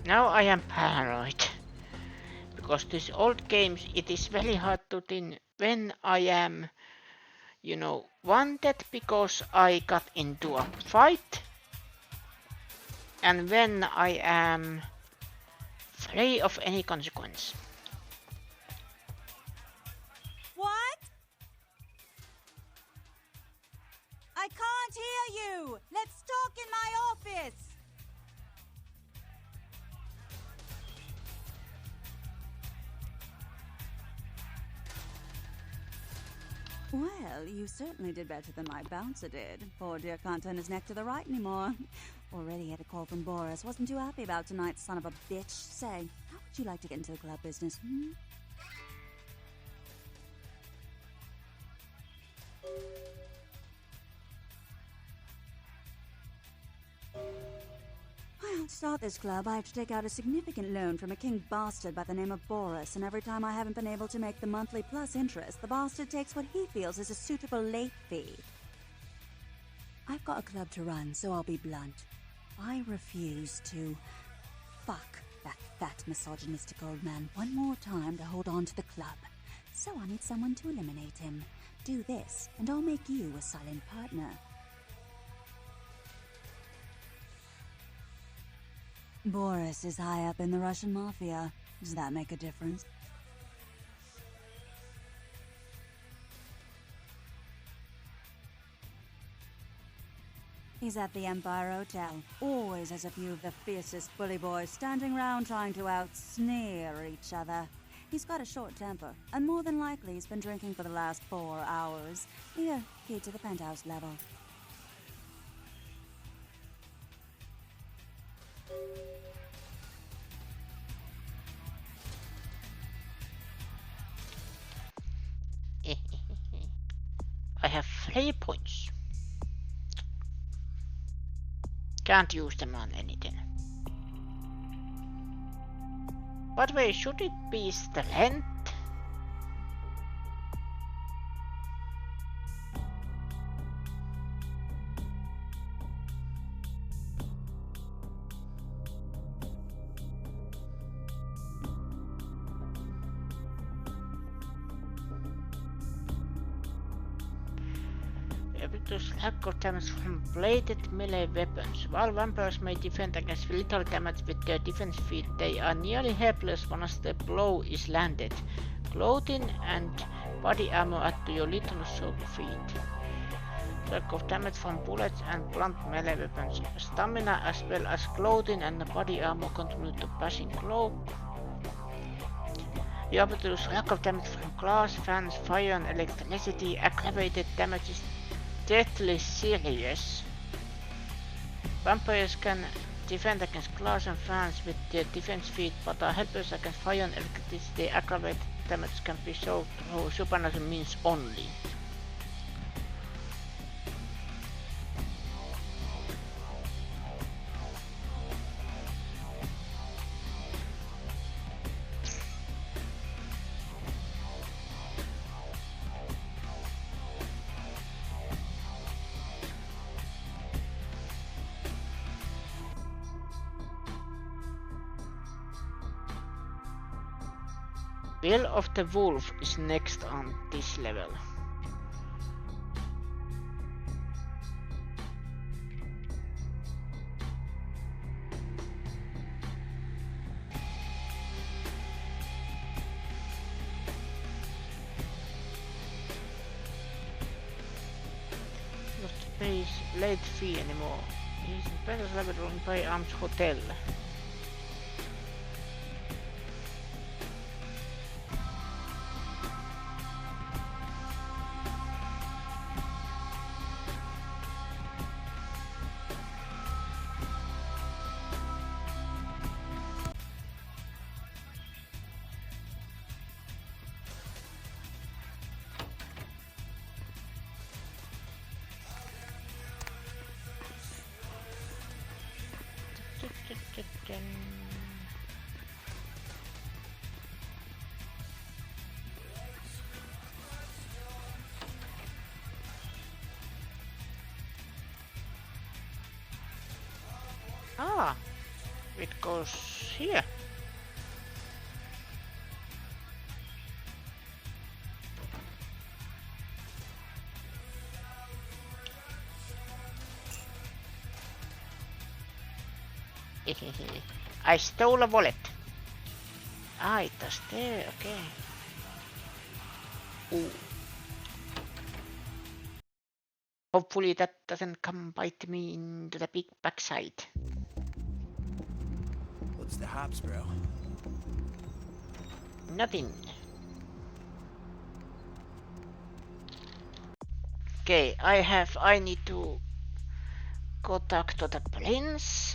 Now I am paranoid. Because these old games, it is very hard to think when I am, you know, wanted because I got into a fight, and when I am free of any consequence. What? I can't hear you! Let's talk in my office! Well, you certainly did better than my bouncer did. Poor dear can't turn his neck to the right anymore. Already had a call from Boris. Wasn't too happy about tonight's son of a bitch. Say, how would you like to get into the club business, hmm? Well, to start this club, I have to take out a significant loan from a king bastard by the name of Boris, and every time I haven't been able to make the monthly plus interest, the bastard takes what he feels is a suitable late fee. I've got a club to run, so I'll be blunt. I refuse to fuck that fat misogynistic old man one more time to hold on to the club. So I need someone to eliminate him. Do this, and I'll make you a silent partner. Boris is high up in the Russian mafia. Does that make a difference? He's at the Empire Hotel. Always has a few of the fiercest bully boys standing round trying to out-sneer each other. He's got a short temper, and more than likely he's been drinking for the last 4 hours. Here, key to the penthouse level. I have 3 points. Can't use them on anything. By the way, should it be strength? Lack of damage from bladed melee weapons. While vampires may defend against little damage with their defense feat, they are nearly helpless once the blow is landed. Clothing and body armor add to your little soul feat. Lack of damage from bullets and blunt melee weapons. Stamina as well as clothing and body armor contribute to passing glow. You have to lose lack of damage from glass, fans, fire and electricity. Aggravated damage is deathly serious. Vampires can defend against glass and fans with their defense feat, but are helpless against fire and electricity. Aggravated damage can be solved through supernatural means only. Will of the Wolf is next on this level. Not pay late fee anymore. He's in better level by Arms Hotel. Ah, it goes here. I stole a wallet. Ah, it was there, okay. Ooh. Hopefully that doesn't come bite me into the big backside. What's the hops, bro? Nothing. Okay, I need to go talk to the prince.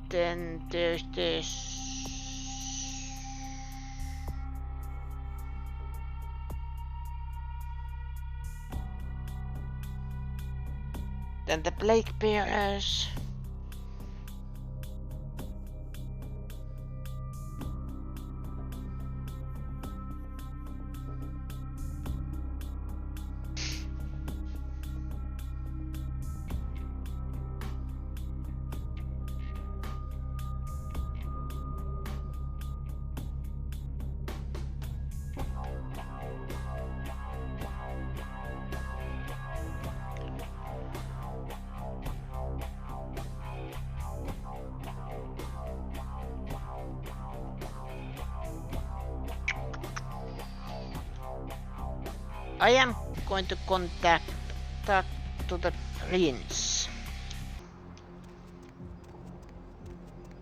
Then there's this. Then the plague bearers. I am going to contact talk to the prince.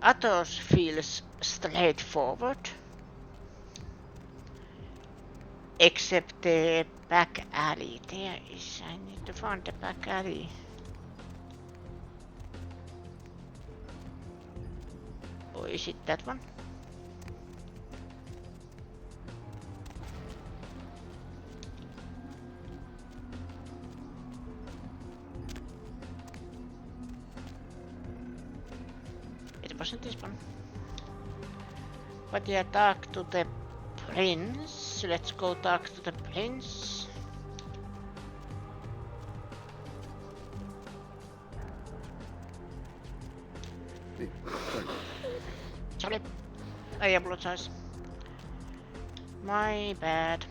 Athos feels straightforward. Except the back alley. There is. I need to find the back alley. Or is it that one? It wasn't this one. But yeah, talk to the prince. Let's go talk to the prince. Sorry, I apologize. My bad.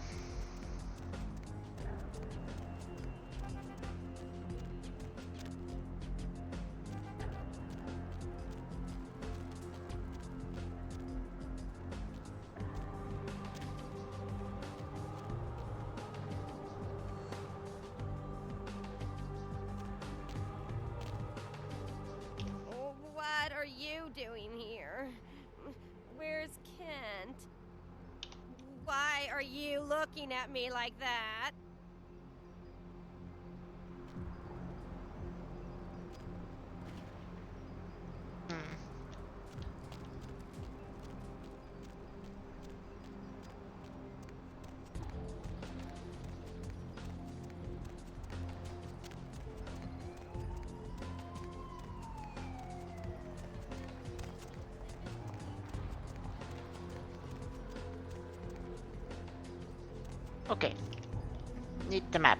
What are you doing here? Where's Kent? Why are you looking at me like that? Okay, need the map.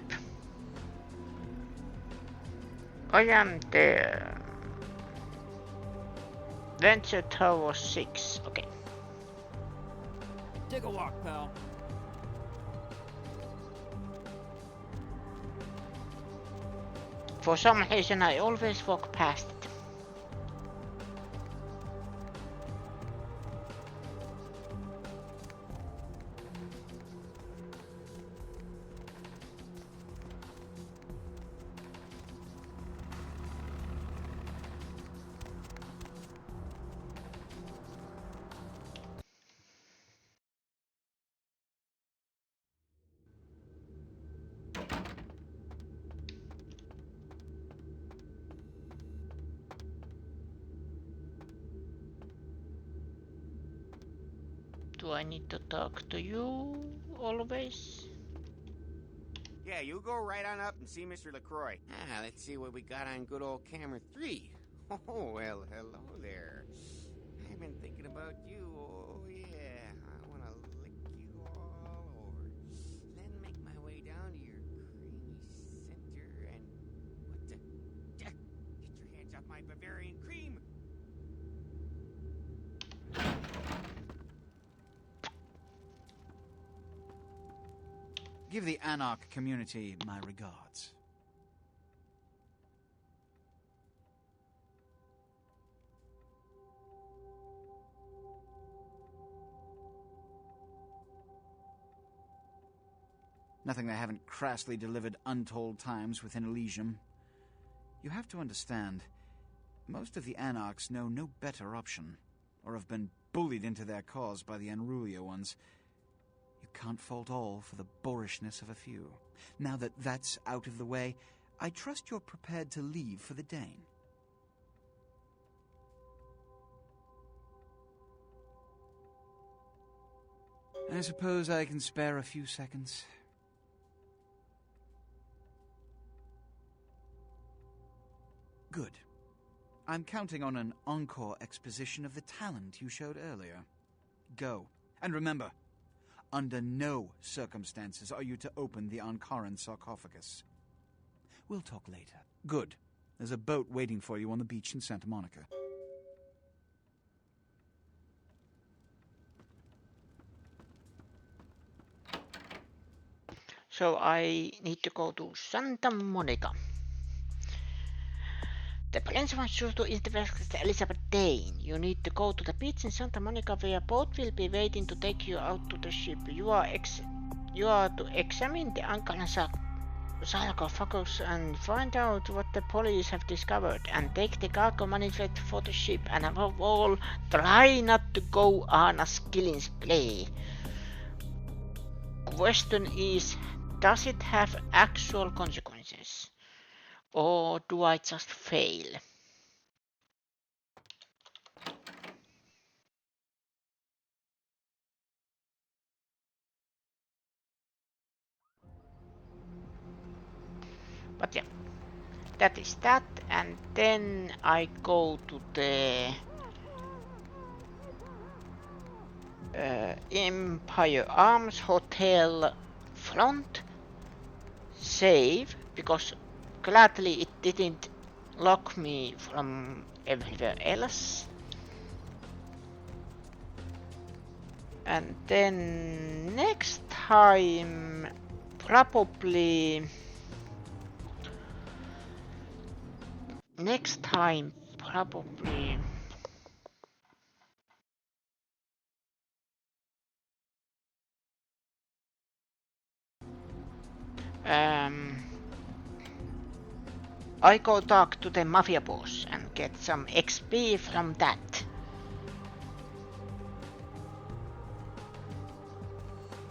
I am there. Venture Tower 6. Okay. Take a walk, pal. For some reason I always walk past it. Do I need to talk to you always? Yeah, you go right on up and see Mr. LaCroix. Ah, let's see what we got on good old camera 3. Oh, well, hello there. I've been thinking about you. Oh, yeah. I want to lick you all over. Then make my way down to your creamy center and... What the... Get your hands off my Bavarian cream! Give the Anarch community my regards. Nothing they haven't crassly delivered untold times within Elysium. You have to understand, most of the Anarchs know no better option, or have been bullied into their cause by the unrulier ones. You can't fault all for the boorishness of a few. Now that that's out of the way, I trust you're prepared to leave for the Dane. I suppose I can spare a few seconds. Good. I'm counting on an encore exposition of the talent you showed earlier. Go. And remember, under no circumstances are you to open the Ankaran sarcophagus. We'll talk later. Good. There's a boat waiting for you on the beach in Santa Monica. So I need to go to Santa Monica. The prince wants you to investigate Elizabeth Dane. You need to go to the beach in Santa Monica where a boat will be waiting to take you out to the ship. You are to examine the unclean sarcophagus and find out what the police have discovered and take the cargo manifest for the ship, and above all, try not to go on a Skilling's play. Question is, does it have actual consequences? Or do I just fail? But yeah, that is that, and then I go to the Empire Arms Hotel front, save, because gladly it didn't lock me from everywhere else. And then next time probably I go talk to the mafia boss and get some XP from that.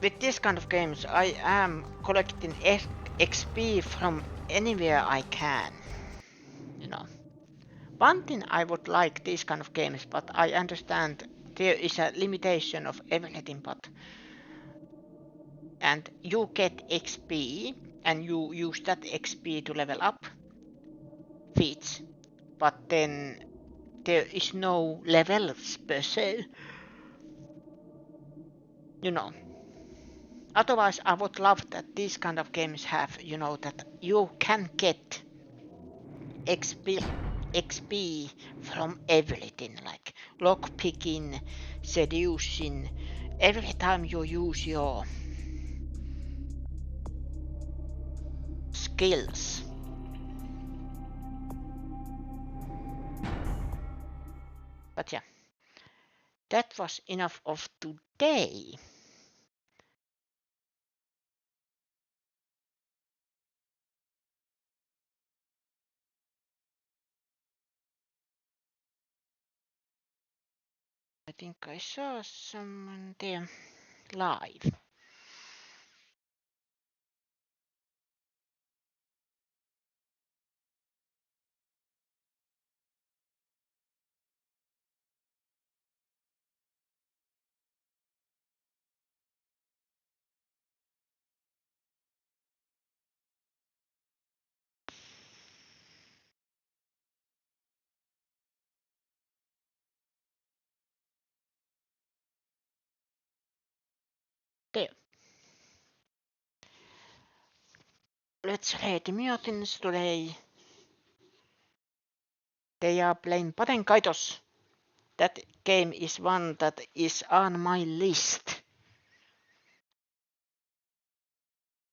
With this kind of games, I am collecting XP from anywhere I can. You know. One thing I would like these kind of games, but I understand there is a limitation of everything, but and you get XP and you use that XP to level up feats, but then there is no levels per se. You know. Otherwise, I would love that these kind of games have, you know, that you can get XP from everything, like lockpicking, seducing, every time you use your skills. But yeah, that was enough of today. I think I saw someone there live. There. Let's read the mutants today. They are playing Patenkaitos. That game is one that is on my list.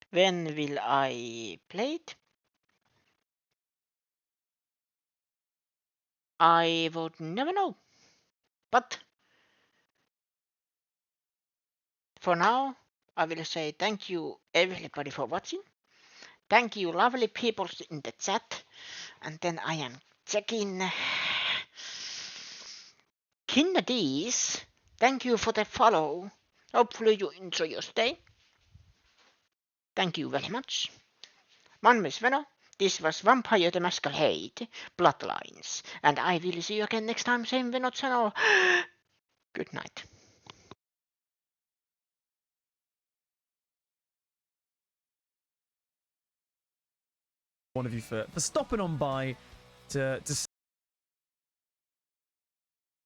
When will I play it? I would never know. But for now, I will say thank you everybody for watching. Thank you lovely people in the chat. And then I am checking Kinnadis. Thank you for the follow. Hopefully you enjoy your stay. Thank you very much. My name is Veno. This was Vampire the Masquerade, Bloodlines. And I will see you again next time, same Veno channel. Good night. One of you for stopping on by to